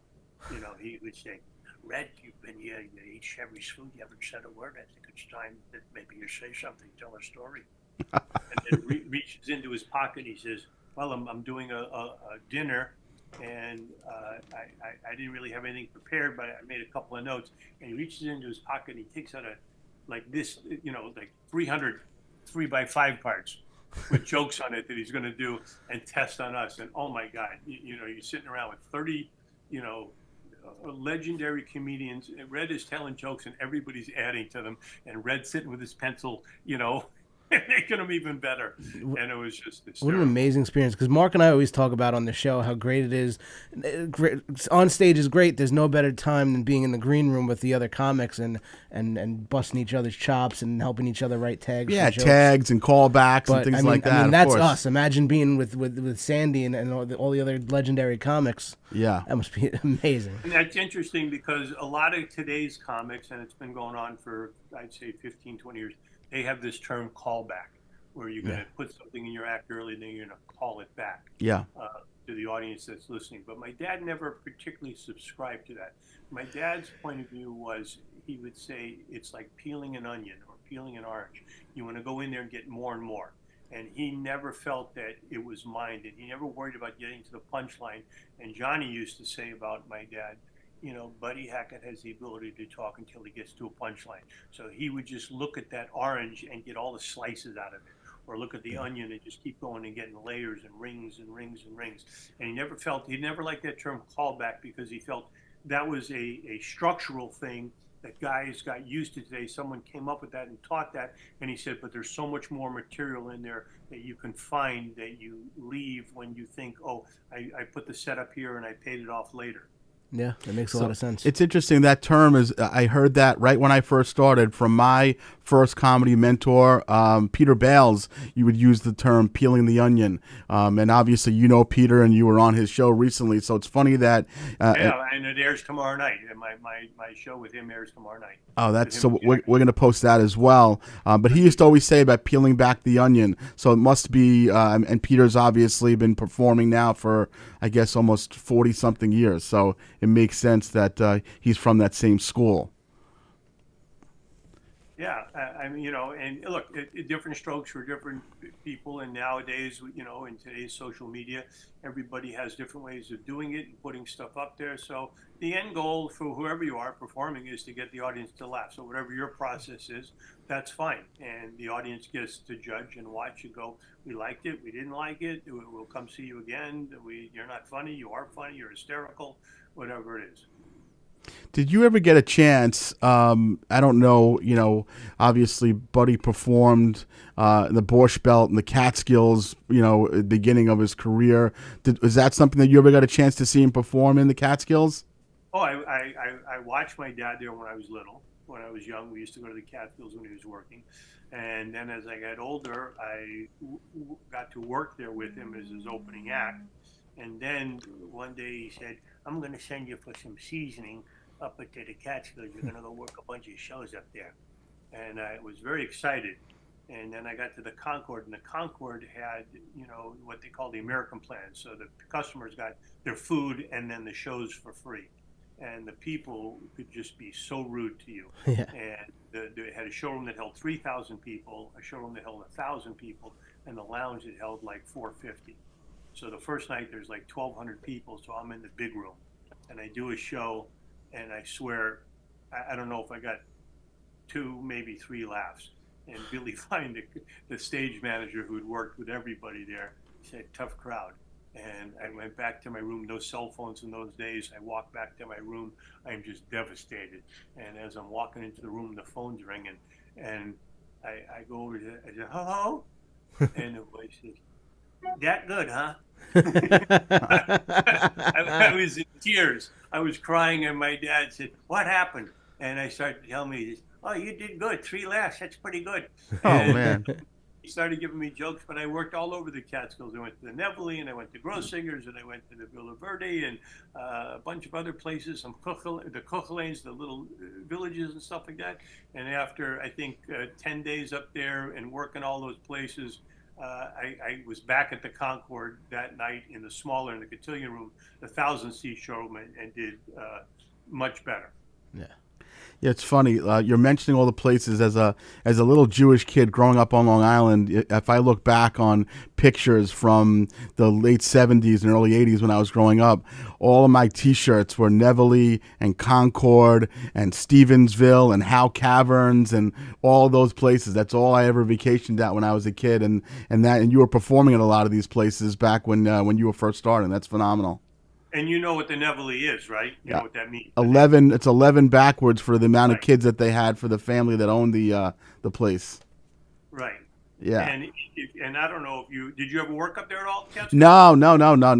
He would say, "Red, you eat Chevy's food. You haven't said a word. I think it's time that maybe you say something, tell a story." And then reaches into his pocket. He says, well, I'm doing a dinner, and I didn't really have anything prepared, but I made a couple of notes. And he reaches into his pocket and he takes out like this, like 300 3x5 parts with jokes on it that he's going to do and test on us. And oh my God, you're sitting around with 30, you know, legendary comedians. Red is telling jokes and everybody's adding to them, and Red sitting with his pencil, making them even better. And it was just
what an amazing experience. Because Mark and I always talk about on the show how great it is. On stage is great. There's no better time than being in the green room with the other comics and busting each other's chops and helping each other write tags.
Yeah, tags and callbacks and things like that.
I mean, that's us. Imagine being with Sandy and all the other legendary comics.
Yeah.
That must be amazing.
And that's interesting because a lot of today's comics, and it's been going on for, I'd say, 15, 20 years, they have this term callback, where you're going to put something in your act early, and then you're going to call it back to the audience that's listening. But my dad never particularly subscribed to that. My dad's point of view was, he would say, it's like peeling an onion or peeling an orange. You want to go in there and get more and more. And he never felt that it was mined, and he never worried about getting to the punchline. And Johnny used to say about my dad, Buddy Hackett has the ability to talk until he gets to a punchline. So he would just look at that orange and get all the slices out of it, or look at the onion and just keep going and getting layers and rings and rings and rings. And he never liked that term callback, because he felt that was a structural thing that guys got used to today. Someone came up with that and taught that, and he said, but there's so much more material in there that you can find that you leave when you think, oh, I put the setup here and I paid it off later.
Yeah, that makes a lot of sense.
It's interesting. That term is, I heard that right when I first started from my first comedy mentor, Peter Bales. You would use the term peeling the onion. And obviously, Peter, and you were on his show recently. So it's funny that.
And it airs tomorrow night. And my show with him airs tomorrow night.
Oh, we're going to post that as well. But he used to always say about peeling back the onion. So it must be, and Peter's obviously been performing now for, I guess, almost 40-something years. So it makes sense that he's from that same school.
Yeah, and look, different strokes for different people. And nowadays, in today's social media, everybody has different ways of doing it and putting stuff up there. So the end goal for whoever you are performing is to get the audience to laugh. So whatever your process is, that's fine. And the audience gets to judge and watch and go, we liked it, we didn't like it, we'll come see you again. You're not funny, you are funny, you're hysterical, whatever it is.
Did you ever get a chance? I don't know. Obviously, Buddy performed in the Borscht Belt and the Catskills. At the beginning of his career. Was that something that you ever got a chance to see him perform in the Catskills?
Oh, I watched my dad there when I was little. When I was young, we used to go to the Catskills when he was working. And then as I got older, I got to work there with him as his opening act. And then one day he said, I'm going to send you for some seasoning up at the Catskills. You're going to go work a bunch of shows up there. And I was very excited. And then I got to the Concord, and the Concord had, what they call the American plan. So the customers got their food and then the shows for free. And the people could just be so rude to you.
Yeah.
And they had a showroom that held 3,000 people, a showroom that held 1,000 people, and the lounge that held like 450. So the first night there's like 1,200 people, so I'm in the big room. And I do a show, and I swear, I don't know if I got 2, maybe 3 laughs. And Billy Fine, the stage manager who'd worked with everybody there, said, tough crowd. And I went back to my room, no cell phones in those days. I walked back to my room. I'm just devastated. And as I'm walking into the room, the phone's ringing. And I go over to, I said, hello? And the voice says, that good, huh? I was in tears. I was crying, and my dad said, what happened? And I started to tell me, oh, you did good. 3 laughs. That's pretty good.
Oh, man.
He started giving me jokes, but I worked all over the Catskills. I went to the Nevele, and I went to Grossinger's, and I went to the Villa Verde, and a bunch of other places, the Kuchelanes, the little villages and stuff like that. And after, I think, 10 days up there and working all those places, I was back at the Concord that night in the smaller, in the cotillion room, the 1,000-seat showroom, and did much better.
Yeah. Yeah, it's funny. You're mentioning all the places. As a little Jewish kid growing up on Long Island, if I look back on pictures from the late '70s and early '80s when I was growing up, all of my T-shirts were Nevele and Concord and Stevensville and Howe Caverns and all those places. That's all I ever vacationed at when I was a kid, and you were performing at a lot of these places back when you were first starting. That's phenomenal.
And you know what the Nevele is, right? You know what that means.
11. It's 11 backwards for the amount of
Right.
kids that they had for the family that owned the place.
Right.
Yeah.
And I don't know if did you ever work up there at all, Kevin?
No.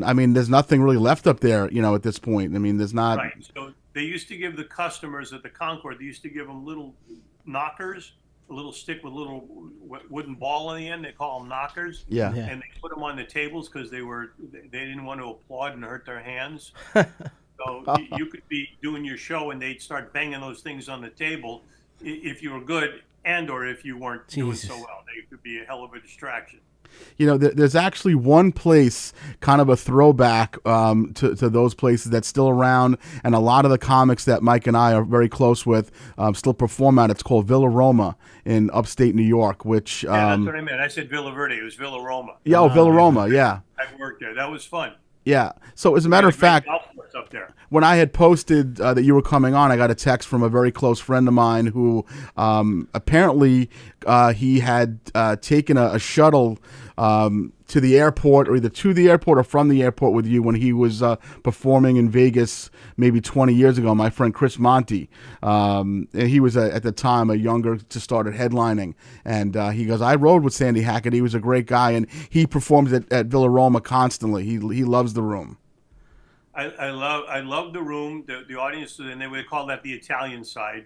I mean, there's nothing really left up there, at this point. I mean, there's not.
Right. So they used to give the customers at the Concord, they used to give them little knockers, a little stick with a little wooden ball in the end. They call them knockers.
Yeah.
And they put them on the tables because they didn't want to applaud and hurt their hands. So you could be doing your show and they'd start banging those things on the table if you were good and or if you weren't doing so well. They could be a hell of a distraction.
There's actually one place, kind of a throwback to those places that's still around, and a lot of the comics that Mike and I are very close with still perform at. It's called Villa Roma in upstate New York, which...
that's what I meant. I said Villa Verde. It was Villa Roma.
Yeah, Villa Roma, yeah.
I worked there. That was fun.
Yeah. So as a matter of fact,
up there.
When I had posted that you were coming on, I got a text from a very close friend of mine who apparently he had taken a shuttle to the airport, or either to the airport or from the airport with you when he was performing in Vegas maybe 20 years ago. My friend Chris Monti, and he was at the time a younger, just started headlining, and he goes, I rode with Sandy Hackett. He was a great guy, and he performs at Villa Roma constantly. He loves the room.
I love the room, the audience, and they would call that the Italian side.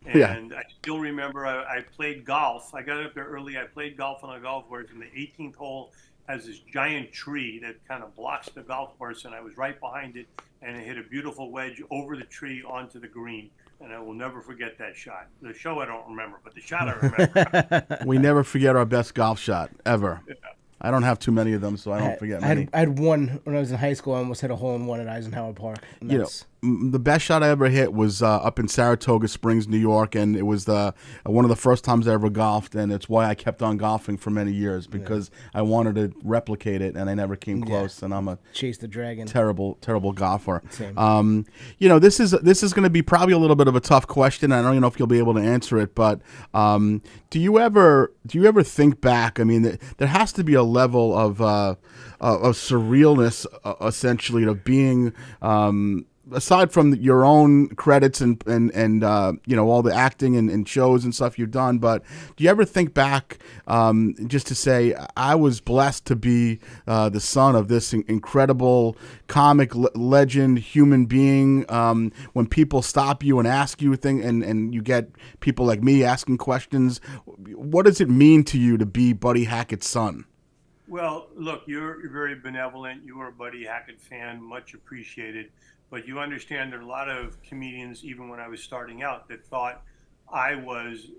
And I still remember I played golf. I got up there early. I played golf on a golf course, and the 18th hole has this giant tree that kind of blocks the golf course, and I was right behind it, and it hit a beautiful wedge over the tree onto the green. And I will never forget that shot. The show I don't remember, but the shot I remember.
We never forget our best golf shot, ever. Yeah. I don't have too many of them, so I don't forget many.
I had one when I was in high school. I almost hit a hole-in-one at Eisenhower Park.
The best shot I ever hit was up in Saratoga Springs, New York, and it was one of the first times I ever golfed, and it's why I kept on golfing for many years, because I wanted to replicate it, and I never came close, and I'm a
chase the dragon,
terrible golfer.
Same.
This is going to be probably a little bit of a tough question. I don't even know if you'll be able to answer it, but do you ever think back? I mean, there has to be a level of surrealness, essentially, of being. Aside from your own credits and all the acting and shows and stuff you've done, but do you ever think back just to say, I was blessed to be the son of this incredible comic legend, human being? When people stop you and ask you things, and you get people like me asking questions, what does it mean to you to be Buddy Hackett's son?
Well, look, you're very benevolent. You were a Buddy Hackett fan, much appreciated. But you understand there are a lot of comedians, even when I was starting out, that thought I was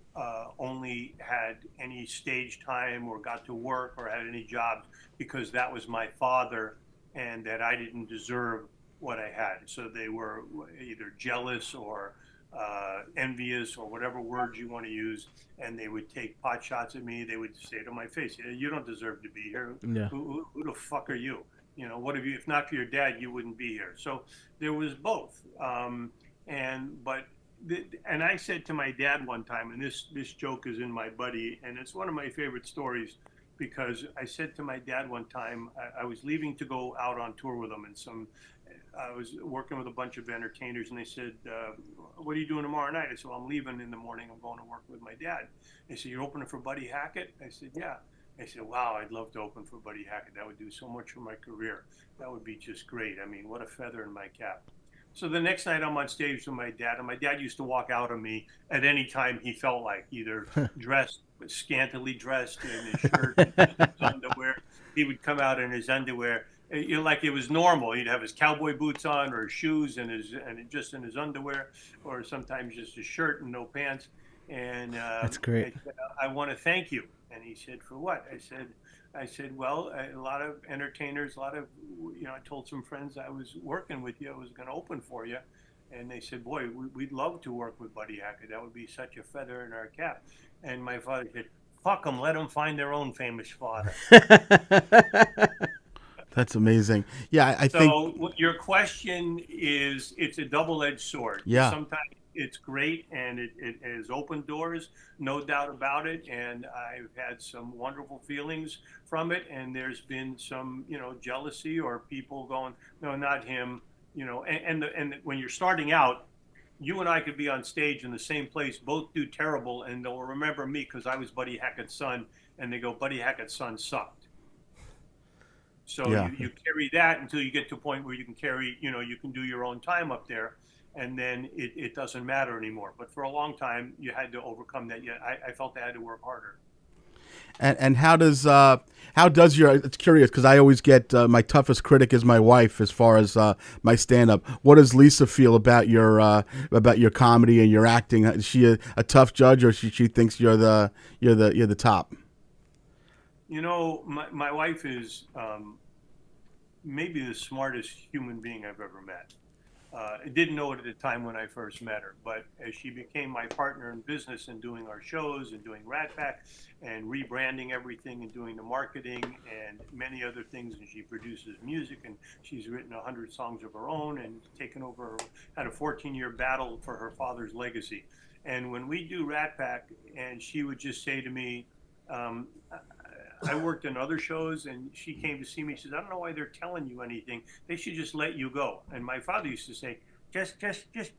only had any stage time or got to work or had any jobs because that was my father, and that I didn't deserve what I had. So they were either jealous or envious or whatever words you want to use, and they would take pot shots at me. They would say to my face, "You don't deserve to be here.
Yeah.
Who the fuck are you? What have you? If not for your dad, you wouldn't be here." So there was both. And I said to my dad one time, and this joke is in my buddy, and it's one of my favorite stories, because I said to my dad one time, I was leaving to go out on tour with him, and I was working with a bunch of entertainers, and they said, "What are you doing tomorrow night?" I said, "Well, I'm leaving in the morning. I'm going to work with my dad." They said, "You're opening for Buddy Hackett?" I said, "Yeah." I said, "Wow, I'd love to open for Buddy Hackett. That would do so much for my career. That would be just great. I mean, what a feather in my cap." So the next night I'm on stage with my dad, and my dad used to walk out on me at any time he felt like, either dressed, scantily dressed in his shirt, and his underwear. He would come out in his underwear, like it was normal. He'd have his cowboy boots on, or his shoes, and just in his underwear, or sometimes just his shirt and no pants. And
that's great.
I said, "I want to thank you." And he said, "For what?" I said, "Well, a lot of entertainers, I told some friends I was working with you, I was going to open for you. And they said, boy, we'd love to work with Buddy Hackett. That would be such a feather in our cap. And my father said, fuck them, let them find their own famous father.
That's amazing. Yeah, I think.
So your question is, it's a double-edged sword.
Yeah.
Sometimes it's great and it has opened doors, no doubt about it. And I've had some wonderful feelings from it. And there's been some, jealousy or people going, no, not him. And when you're starting out, you and I could be on stage in the same place, both do terrible, and they'll remember me because I was Buddy Hackett's son, and they go, Buddy Hackett's son sucked. So
Yeah.
you carry that until you get to a point where you can carry, you can do your own time up there, and then it doesn't matter anymore. But for a long time, you had to overcome that. Yeah, I felt I had to work harder.
And how does your, it's curious because I always get my toughest critic is my wife as far as my stand up. What does Lisa feel about your comedy and your acting? Is she a tough judge, or she thinks you're the top?
My wife is maybe the smartest human being I've ever met. I didn't know it at the time when I first met her, but as she became my partner in business and doing our shows and doing Rat Pack and rebranding everything and doing the marketing and many other things, and she produces music and she's written 100 songs of her own and taken over, had a 14-year battle for her father's legacy. And when we do Rat Pack, and she would just say to me, I worked in other shows, and she came to see me. She says, I don't know why they're telling you anything. They should just let you go. And my father used to say, just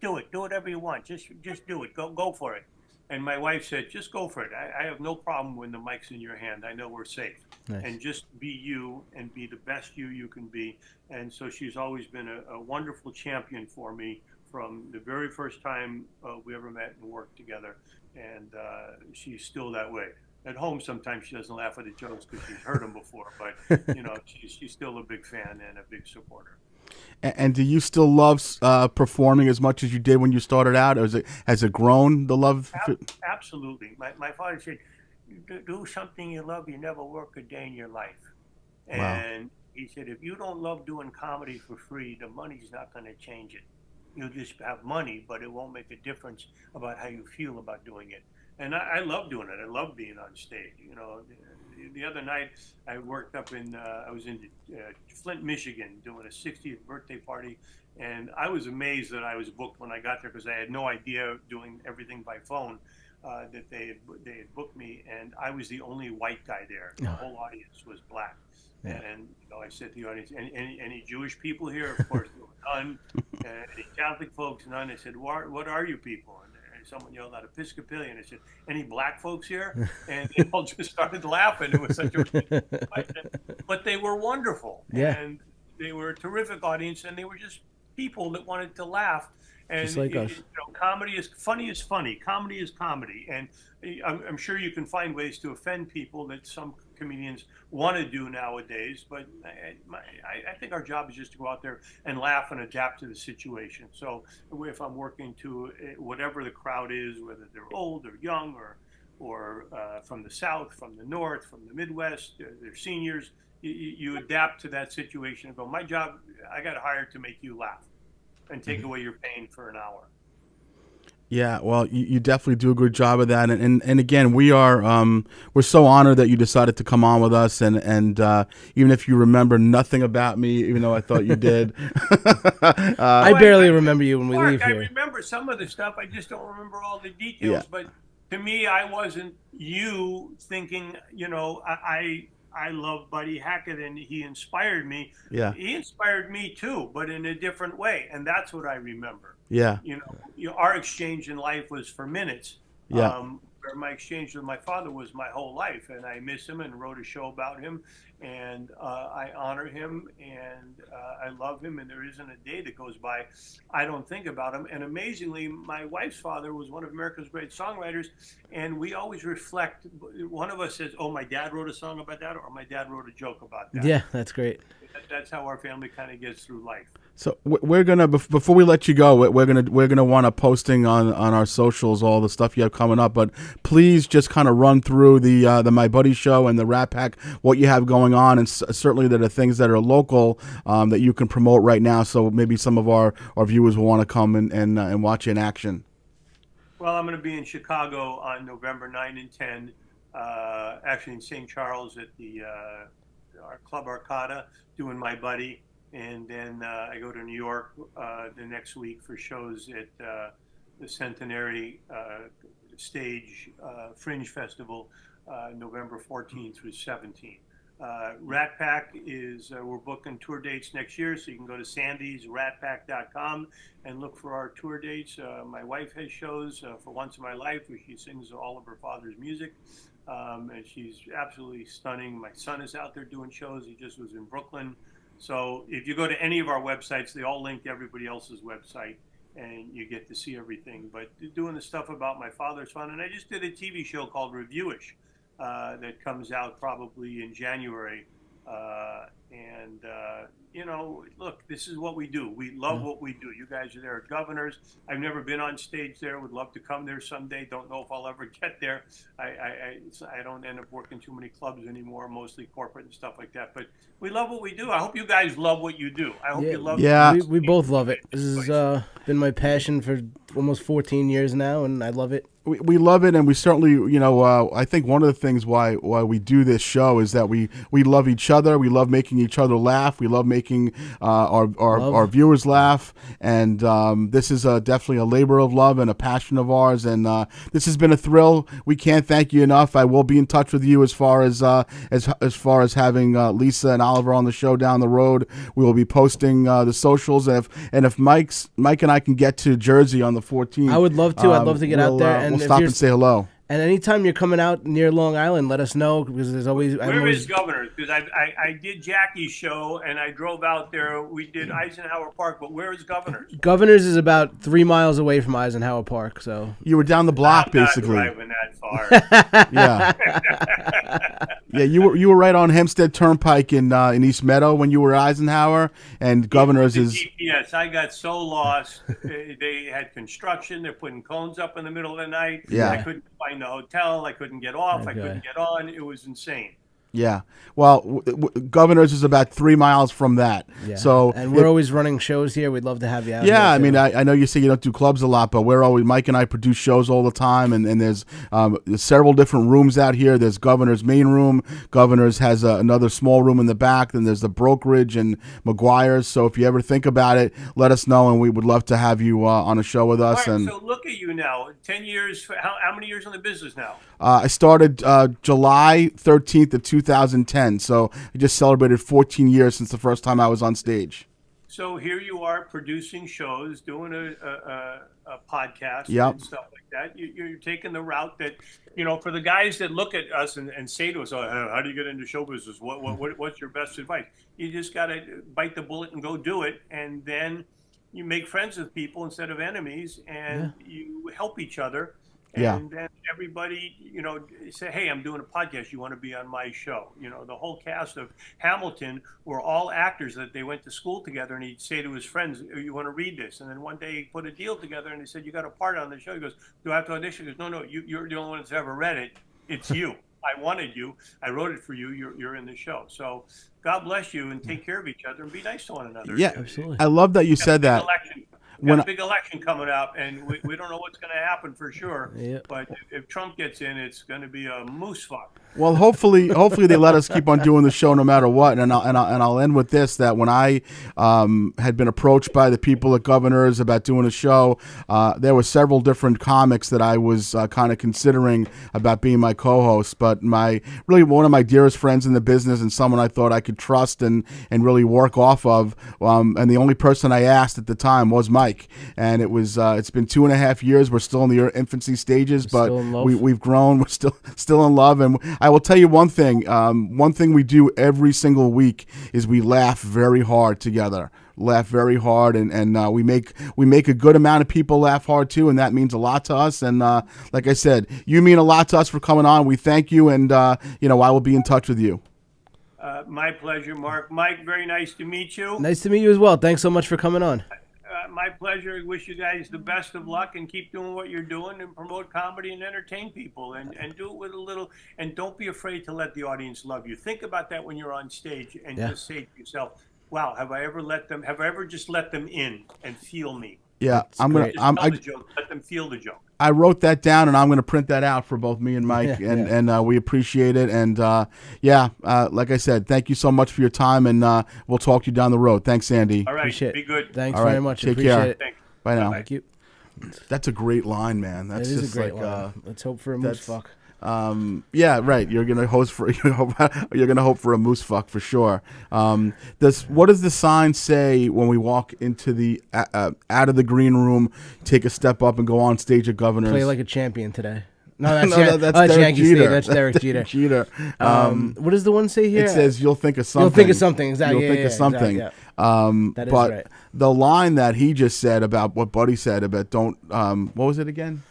do it. Do whatever you want. Just do it. Go for it. And my wife said, just go for it. I have no problem when the mic's in your hand. I know we're safe.
Nice.
And just be you and be the best you can be. And so she's always been a wonderful champion for me from the very first time we ever met and worked together. And she's still that way. At home, sometimes she doesn't laugh at the jokes because she's heard them before, but she's still a big fan and a big supporter.
And do you still love performing as much as you did when you started out, or has it grown, the love?
Absolutely. My father said, do something you love, you never work a day in your life. And he said, if you don't love doing comedy for free, the money's not going to change it. You'll just have money, but it won't make a difference about how you feel about doing it. And I love doing it. I love being on stage. The other night I worked up I was in Flint, Michigan, doing a 60th birthday party, and I was amazed that I was booked when I got there because I had no idea, doing everything by phone, that they had booked me, and I was the only white guy there. The whole audience was black. Yeah. And I said to the audience, any Jewish people here? Of course, there were none. Any Catholic folks? None. I said, what are you people? Someone yelled out Episcopalian. I said, any black folks here? And they all just started laughing. It was such a question. But they were wonderful.
Yeah.
And they were a terrific audience, and they were just people that wanted to laugh. And
just like us.
Comedy is funny. Comedy is comedy. And I'm sure you can find ways to offend people that some comedians want to do nowadays, but I think our job is just to go out there and laugh and adapt to the situation. So if I'm working to whatever the crowd is, whether they're old or young or from the South, from the North, from the Midwest, they're seniors, you adapt to that situation and go, my job, I got hired to make you laugh and take away your pain for an hour.
Yeah, well, you definitely do a good job of that, and again, we're so honored that you decided to come on with us, and even if you remember nothing about me, even though I thought you did,
I barely remember you when we leave here.
I remember some of the stuff. I just don't remember all the details. Yeah. But to me, I wasn't you thinking. I love Buddy Hackett, and he inspired me.
Yeah,
he inspired me too, but in a different way, and that's what I remember.
Yeah.
Our exchange in life was for minutes.
Yeah.
Where my exchange with my father was my whole life, and I miss him and wrote a show about him, and I honor him, and I love him, and there isn't a day that goes by I don't think about him. And amazingly, my wife's father was one of America's great songwriters, and we always reflect. One of us says, oh, my dad wrote a song about that, or my dad wrote a joke about that.
Yeah, that's great.
That's how our family kind of gets through life.
So we're gonna before we let you go, we're gonna want to posting on our socials all the stuff you have coming up. But please just kind of run through the My Buddy Show and the Rat Pack, what you have going on, and certainly there are things that are local that you can promote right now. So maybe some of our viewers will want to come and watch you in action.
Well, I'm going to be in Chicago on November 9 and 10. Actually in St. Charles at the our Club Arcada doing My Buddy. And then I go to New York the next week for shows at the Centenary Stage Fringe Festival, November 14th through 17th. Rat Pack is, we're booking tour dates next year, so you can go to sandysratpack.com and look for our tour dates. My wife has shows for Once in My Life, where she sings all of her father's music. And she's absolutely stunning. My son is out there doing shows. He just was in Brooklyn. So if you go to any of our websites, they all link to everybody else's website, and you get to see everything. But doing the stuff about my father's fun. And I just did a TV show called Reviewish that comes out probably in January. You know, look, this is what we do. We love what we do. You guys are there at Governors. I've never been on stage there. Would love to come there someday. Don't know if I'll ever get there. I don't end up working too many clubs anymore, mostly corporate and stuff like that. But we love what we do. I hope you guys love what you do. I hope you love it.
Yeah.
We both love it. This has been my passion for almost 14 years now, and I love it.
We love it, and we certainly, you know, I think one of the things why we do this show is that we love each other. We love making each other laugh. We love making our viewers laugh, and this is definitely a labor of love and a passion of ours. And this has been a thrill. We can't thank you enough. I will be in touch with you as far as having Lisa and Oliver on the show down the road. We will be posting the socials, and if Mike and I can get to Jersey on the 14th,
I would love to. I'd love to get out there.
We'll stop and say hello.
And anytime you're coming out near Long Island, let us know, because there's always...
Where is Governors? Because I did Jackie's show, and I drove out there. We did Eisenhower Park, but where is Governors?
Governors is about 3 miles away from Eisenhower Park, so...
You were down the block, basically.
I'm not driving that far.
Yeah. Yeah, you were right on Hempstead Turnpike in East Meadow when you were at Eisenhower, and Governors is...
Yes, I got so lost. They had construction. They're putting cones up in the middle of the night.
Yeah.
I couldn't find the hotel. I couldn't get off. Okay. I couldn't get on. It was insane.
Yeah. Well, Governors is about 3 miles from that.
Yeah.
So
and we're always running shows here. We'd love to have you out.
Yeah, I
here,
mean, I know you say you don't do clubs a lot, but Mike and I produce shows all the time, and there's several different rooms out here. There's Governor's main room. Governor's has another small room in the back. Then there's the Brokerage and McGuire's. So if you ever think about it, let us know, and we would love to have you on a show with us.
All right,
and
so look at you now. 10 years. How many years in the business now?
I started July 13th of 2010, so I just celebrated 14 years since the first time I was on stage.
So here you are producing shows, doing a podcast
and
stuff like that. You're taking the route that, you know, for the guys that look at us and say to us, oh, how do you get into show business? What's your best advice? You just got to bite the bullet and go do it, and then you make friends with people instead of enemies, and you help each other. And then everybody, you know, say, hey, I'm doing a podcast. You want to be on my show? You know, the whole cast of Hamilton were all actors that they went to school together. And he'd say to his friends, you want to read this? And then one day he put a deal together and he said, you got a part on the show. He goes, do I have to audition? He goes, no, you're the only one that's ever read it. It's you. I wanted you. I wrote it for you. You're in the show. So God bless you, and take care of each other and be nice to one another.
Yeah, absolutely. I love that you said that.
We got a big election coming up, and we don't know what's going to happen for sure.
Yeah.
But if Trump gets in, it's going to be a moose fuck.
Well, hopefully they let us keep on doing the show no matter what. And I'll end with this: that when I had been approached by the people at Governors about doing a show, there were several different comics that I was kind of considering about being my co-host. But one of my dearest friends in the business, and someone I thought I could trust and really work off of, and the only person I asked at the time was Mike. And it's been 2.5 years. We're still in the infancy stages, but we've grown. We're still in love, and I will tell you one thing. One thing we do every single week is we laugh very hard together. Laugh very hard, and we make a good amount of people laugh hard too, and that means a lot to us. And like I said, you mean a lot to us for coming on. We thank you, and I will be in touch with you.
My pleasure, Mark. Mike, very nice to meet you.
Nice to meet you as well. Thanks so much for coming on.
My pleasure. I wish you guys the best of luck and keep doing what you're doing and promote comedy and entertain people and do it with a little, and don't be afraid to let the audience love you. Think about that when you're on stage and just say to yourself, wow, have I ever just let them in and feel me?
Yeah,
I'm
Tell the joke, let them feel the joke.
I wrote that down, and I'm going to print that out for both me and Mike, and we appreciate it. And like I said, thank you so much for your time, and we'll talk to you down the road. Thanks, Andy.
All right,
Appreciate
be good.
Thanks
All right,
very much.
take
Appreciate
care.
it.
Thanks.
Bye now.
Thank you.
That's a great line, man. That's
It is
just
a great
like
line. Let's hope for a moose fuck.
yeah, right. You're gonna hope for a moose fuck for sure. What does the sign say when we walk into the out of the green room, take a step up, and go on stage at Governor's?
Play like a champion today. No, that's,
that's
that's
Derek
Yankee
Jeter.
Stadium. That's Derek Jeter.
Jeter.
What does the one say here?
It says you'll think of something.
You'll think of something. Exactly.
You'll think of something.
Exactly, That is
but
right.
the line that he just said about what Buddy said about don't what was it again?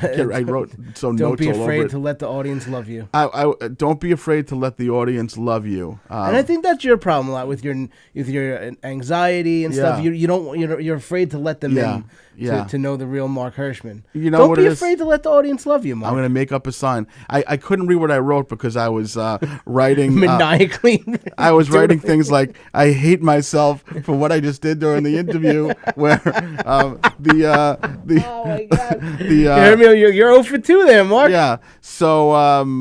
I wrote
Don't
notes
be
all over
afraid
it.
to let the audience love you.
I don't be afraid to let the audience love you.
And I think that's your problem a lot with your anxiety and stuff.
Yeah.
You're afraid to let them in
Yeah.
to know the real Mark Hirschman.
You know
Don't
what
be
it is?
afraid to let the audience love you, Mark.
I'm going to make up a sign. I couldn't read what I wrote because I was writing.
Maniacally.
I was writing things like, I hate myself for what I just did during the interview where
Oh my God.
the
You're 0 for 2 there, Mark.
yeah. So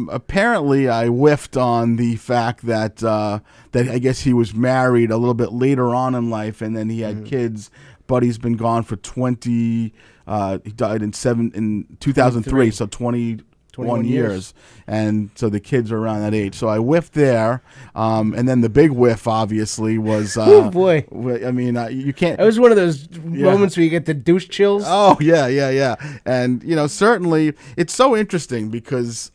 apparently I whiffed on the fact that that I guess he was married a little bit later on in life, and then he had kids. Buddy's been gone for 20. He died in 2003, so 21 years, and so the kids are around that age. So I whiffed there, and then the big whiff obviously was.
Oh boy!
I mean, you can't.
It was one of those moments where you get the douche chills.
Oh yeah, and certainly it's so interesting because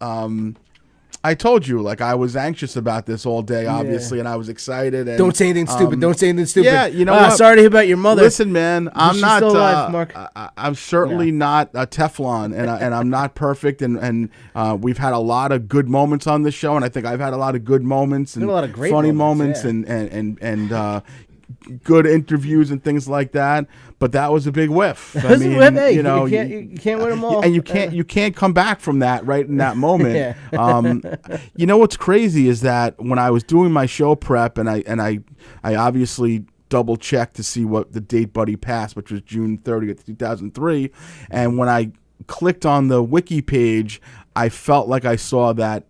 I told you, like, I was anxious about this all day, obviously, and I was excited. And,
Don't say anything stupid. Don't say anything stupid.
Yeah, you know what?
Sorry to hear about your mother.
Listen, man, I'm not.
Still alive, Mark.
I'm certainly not a Teflon, and I'm not perfect. And we've had a lot of good moments on this show, and I think I've had a lot of good moments and
a lot of great
funny
moments,
and good interviews and things like that. But that was a big whiff. I
That's a
mean,
whiff. Hey,
you know,
you can't win them all,
and you can't come back from that right in that moment.
Yeah.
You know what's crazy is that when I was doing my show prep, and I obviously double checked to see what the date Buddy passed, which was June 30th, 2003, and when I clicked on the wiki page, I felt like I saw that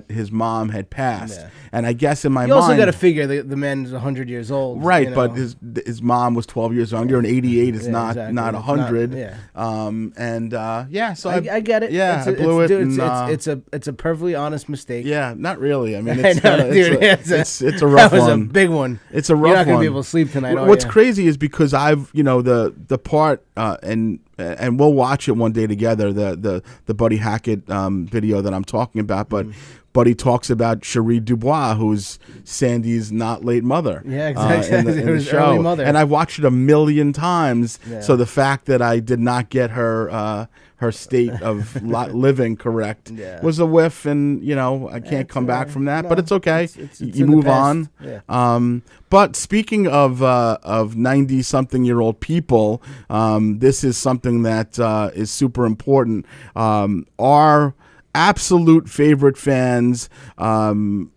his mom had passed, and I guess in my mind,
you also got to figure the man's 100 years old,
right?
You know?
But his mom was 12 years younger, and 88 is not 100. So
I get it.
Yeah, I blew it.
Dude, it's a perfectly honest mistake.
Yeah, not really. I mean,
it's
a rough one.
That was a big one.
It's a rough one.
You're not gonna be able to sleep tonight.
What's crazy is because I've the part and we'll watch it one day together. The Buddy Hackett video that I'm talking about, but. Buddy talks about Cherie Dubois, who's Sandy's not late mother.
Yeah, exactly.
In the show.
Early mother.
And I've watched it a million times. Yeah. So the fact that I did not get her state of living correct was a whiff, and I can't come back from that. No, but it's okay. You move on. Yeah. But speaking of 90-something-year-old people, this is something that is super important. Our absolute favorite fans, coming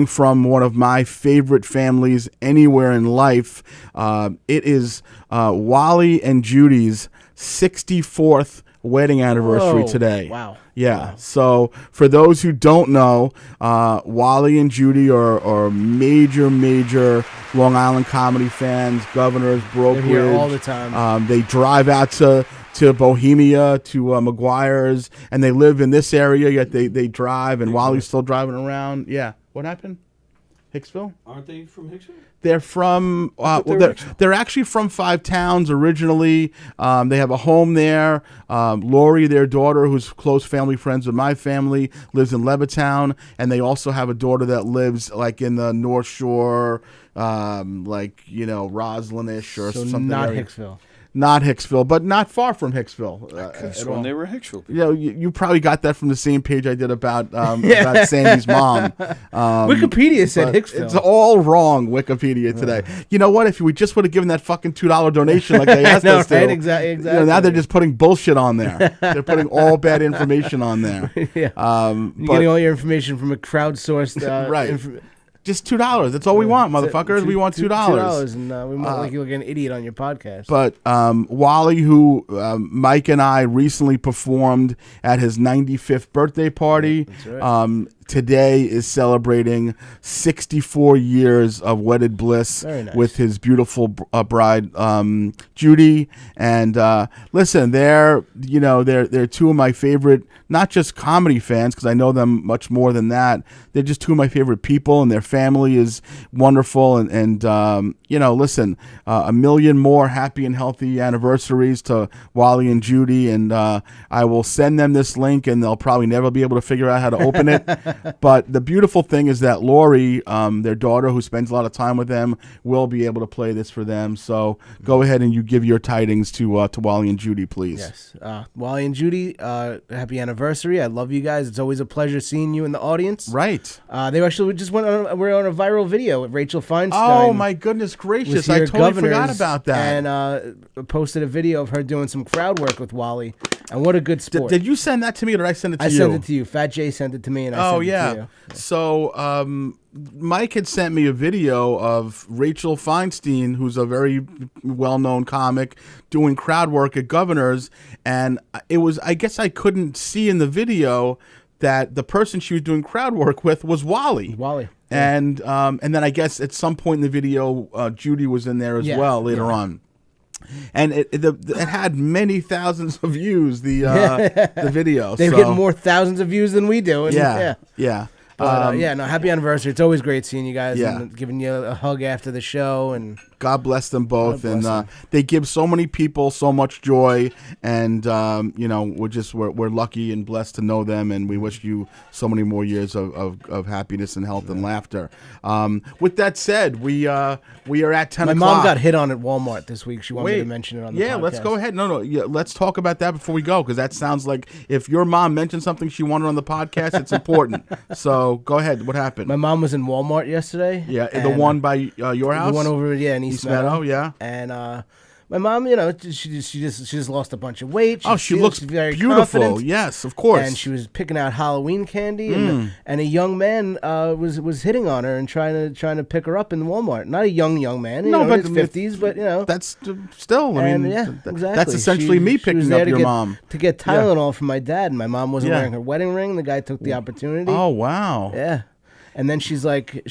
from one of my favorite families anywhere in life. It is Wally and Judy's 64th wedding anniversary today.
Wow.
Yeah.
Wow.
So for those who don't know, Wally and Judy are major Long Island comedy fans, Governors, Brokerage.
They're here all the time.
They drive out to Bohemia, to McGuire's, and they live in this area, yet they drive, and Wally's still driving around. Yeah. What happened? Hicksville?
Aren't they from Hicksville?
They're from, they're actually from Five Towns originally. They have a home there. Lori, their daughter, who's close family friends with my family, lives in Levittown, and they also have a daughter that lives like in the North Shore, Roslyn-ish or something.
Not Hicksville.
not Hicksville, but not far from Hicksville.
When they were Hicksville.
You know, you probably got that from the same page I did about Sandy's mom.
Wikipedia said Hicksville.
It's all wrong, Wikipedia today. You know what? If we just would have given that fucking $2 donation like they asked us to,
right? Exactly.
You know, now they're just putting bullshit on there. They're putting all bad information on there.
Yeah. You're getting all your information from a crowdsourced
right. Just $2. That's all we want, motherfuckers. We want $2.
$2, and we might like you like an idiot on your podcast.
But Wally, who Mike and I recently performed at his 95th birthday party,
that's right.
Today is celebrating 64 years of wedded bliss with his beautiful bride, Judy. And listen, they're two of my favorite, not just comedy fans, because I know them much more than that. They're just two of my favorite people, and their family is wonderful. And listen, a million more happy and healthy anniversaries to Wally and Judy. And I will send them this link, and they'll probably never be able to figure out how to open it. But the beautiful thing is that Lori, their daughter, who spends a lot of time with them, will be able to play this for them. So go ahead and you give your tidings to Wally and Judy, please.
Yes. Wally and Judy, happy anniversary. I love you guys. It's always a pleasure seeing you in the audience.
Right.
They actually just we're on a viral video with Rachel Feinstein.
Oh, my goodness gracious. I totally forgot about that.
And posted a video of her doing some crowd work with Wally. And what a good sport.
Did you send that to me or did I send it to you?
I sent it to you. Fat Jay sent it to me and I sent it to you.
So Mike had sent me a video of Rachel Feinstein, who's a very well-known comic, doing crowd work at Governor's. And I guess I couldn't see in the video that the person she was doing crowd work with was Wally.
Wally.
And then I guess at some point in the video, Judy was in there as well later on. And it had many thousands of views, the video.
They're getting more thousands of views than we do. And
yeah.
But, happy anniversary. It's always great seeing you guys and giving you a hug after the show. And
God bless them both. They give so many people so much joy. And, we're lucky and blessed to know them. And we wish you so many more years of happiness and health and laughter. With that said, we are at 10 o'clock.
My mom got hit on at Walmart this week. She wanted me to mention it on the podcast.
Yeah, let's go ahead. No. Yeah, let's talk about that before we go, because that sounds like if your mom mentioned something she wanted on the podcast, it's important. So go ahead. What happened?
My mom was in Walmart yesterday.
Yeah, the one by your house?
The one over, in East Meadow.
Yeah.
And my mom, she just lost a bunch of weight.
She looks
very
beautiful.
Confident.
Yes, of course.
And she was picking out Halloween candy, and a young man was hitting on her and trying to pick her up in Walmart. Not a young man, but in his 50s, but
that's still.
Exactly.
That's essentially me picking up your mom
to get Tylenol from my dad, and my mom wasn't wearing her wedding ring. The guy took the opportunity.
Oh wow.
Yeah. And then she's like,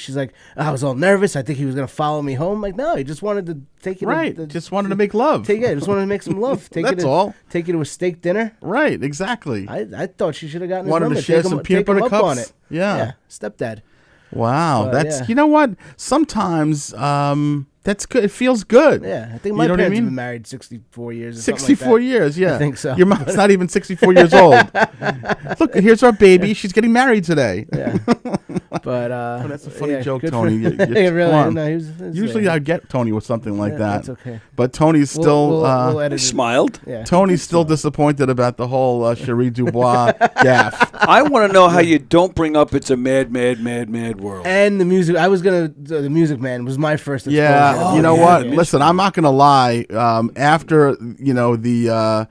I was all nervous. I think he was gonna follow me home. I'm like, no, he just wanted to take you.
Right, just wanted to make love.
Just wanted to make some love.
That's all.
Take you to a steak dinner.
Right, exactly.
I thought she should have gotten
wanted
his
to
number.
share some peanut butter cups
on it.
Yeah,
stepdad.
Wow, you know what? Sometimes that's good. It feels good.
Yeah, I think my parents have been married 64 years.
64 years, yeah.
I think so.
Your mom's not even 64 years old. Look, here's our baby. She's getting married today.
Yeah. But
that's a funny joke, Tony. Usually I get Tony with something like that.
That's okay.
But Tony's still
we'll smiled.
Yeah.
Tony's still disappointed about the whole Cherie Dubois gaffe.
I want to know how you don't bring up "It's a Mad, Mad, Mad, Mad World."
And the music. I was gonna. The Music Man was my first exposure.
Yeah, you know what? Listen, I'm not gonna lie. After the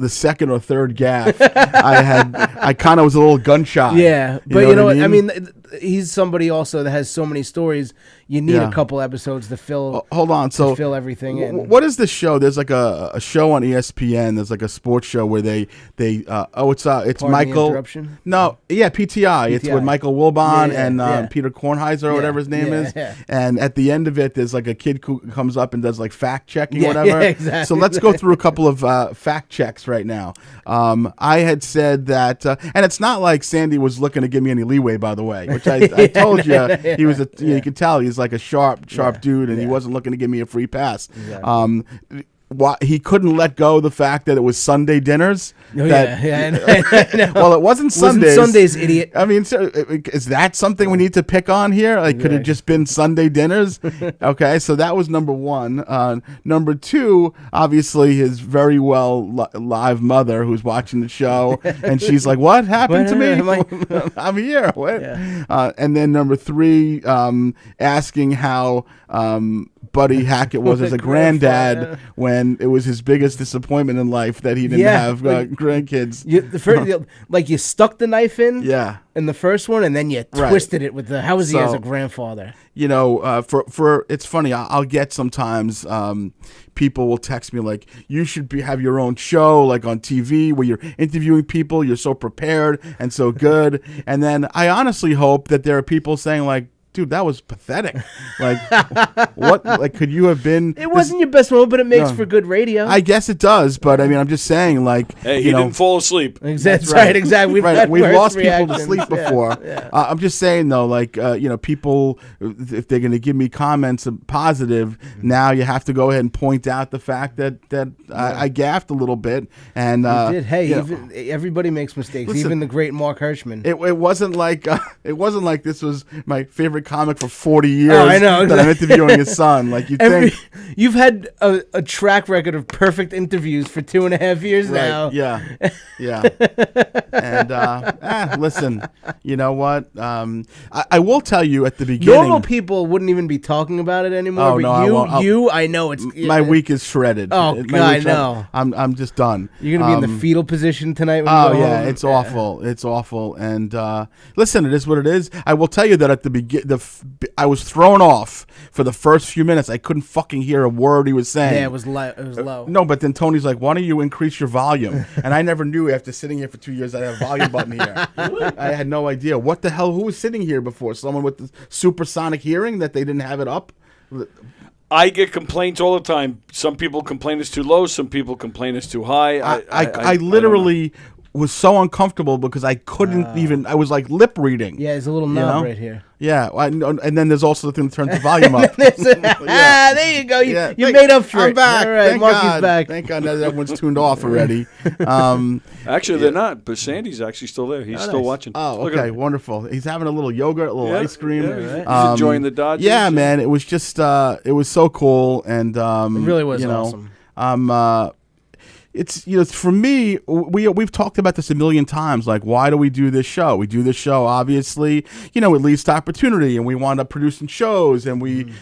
second or third gaff, I kind of was a little gun shy.
Yeah, but you know what? I mean, he's somebody also that has so many stories. You need a couple episodes to fill.
Hold on,
to fill everything in.
What is the show? There's like a show on ESPN. There's like a sports show where it's Michael.
Interruption?
No, yeah, PTI. It's with Michael Wilbon and Peter Kornheiser or whatever his name is.
Yeah.
And at the end of it, there's like a kid who comes up and does like fact checking or whatever.
Yeah, exactly.
So let's go through a couple of fact checks right now. I had said that, and it's not like Sandy was looking to give me any leeway, by the way, which I told you he was. You could tell he's like a sharp dude, and he wasn't looking to give me a free pass.
Exactly.
he couldn't let go of the fact that it was Sunday dinners.
Oh,
yeah. Well, it wasn't Sundays.
Sundays, idiot.
I mean, so is that something we need to pick on here? Like, could it just been Sunday dinners? Okay, so that was number one. Number two, obviously, his very well live mother who's watching the show, and she's like, "What happened to me? I'm here." What? Yeah. And then number three, asking how Buddy Hackett was as a granddad when it was his biggest disappointment in life that he didn't have grandkids.
You stuck the knife in
in
the first one, and then you twisted it with the how was he as a grandfather?
You know, for it's funny, I'll get sometimes people will text me like, you should have your own show like on TV where you're interviewing people, you're so prepared and so good. And then I honestly hope that there are people saying like, dude, that was pathetic. Like, what? Like, could you have been?
It wasn't your best moment, but it makes for good radio.
I guess it does, but I mean, I'm just saying, like,
hey, he didn't fall asleep.
That's right, exactly.
We've lost people to sleep before. I'm just saying, though, like, people, if they're going to give me comments positive, now you have to go ahead and point out the fact that I gaffed a little bit. And
you did. Hey, everybody makes mistakes,
listen,
even the great Mark Hirschman.
It wasn't like this was my favorite comic for 40 years.
I know,
that I'm interviewing his son. Like
you've had a track record of perfect interviews for 2.5 years now.
Yeah. And listen, you know what? I will tell you at the beginning.
Normal people wouldn't even be talking about it anymore.
Oh, no,
I know it's
my week is shredded.
Oh God, I know.
I'm just done.
You're gonna be in the fetal position tonight. When
oh
you go
yeah,
home.
it's awful. It's awful. And listen, it is what it is. I will tell you that at the beginning. I was thrown off for the first few minutes. I couldn't fucking hear a word he was saying.
Yeah, it was low.
No, but then Tony's like, "Why don't you increase your volume?" And I never knew after sitting here for 2 years that I had a volume button here. I had no idea. What the hell? Who was sitting here before? Someone with the supersonic hearing that they didn't have it up?
I get complaints all the time. Some people complain it's too low. Some people complain it's too high.
I literally was so uncomfortable because I couldn't even. I was like lip reading.
Yeah, there's a little knob right here.
Yeah, and then there's also the thing that turns the volume up.
There you go. You made up for it.
I'm back.
All right,
Thank
Marky's
God.
back.
Thank God that everyone's tuned off already.
Actually, they're not, but Sandy's actually still there. He's still watching.
Oh, okay, wonderful. He's having a little yogurt, a little ice cream.
He's enjoying the Dodgers.
Yeah, man, it was just, it was so cool, and
it really was awesome.
It's for me, we've talked about this a million times. Like, why do we do this show? We do this show, obviously, it leads to opportunity, and we wind up producing shows, and we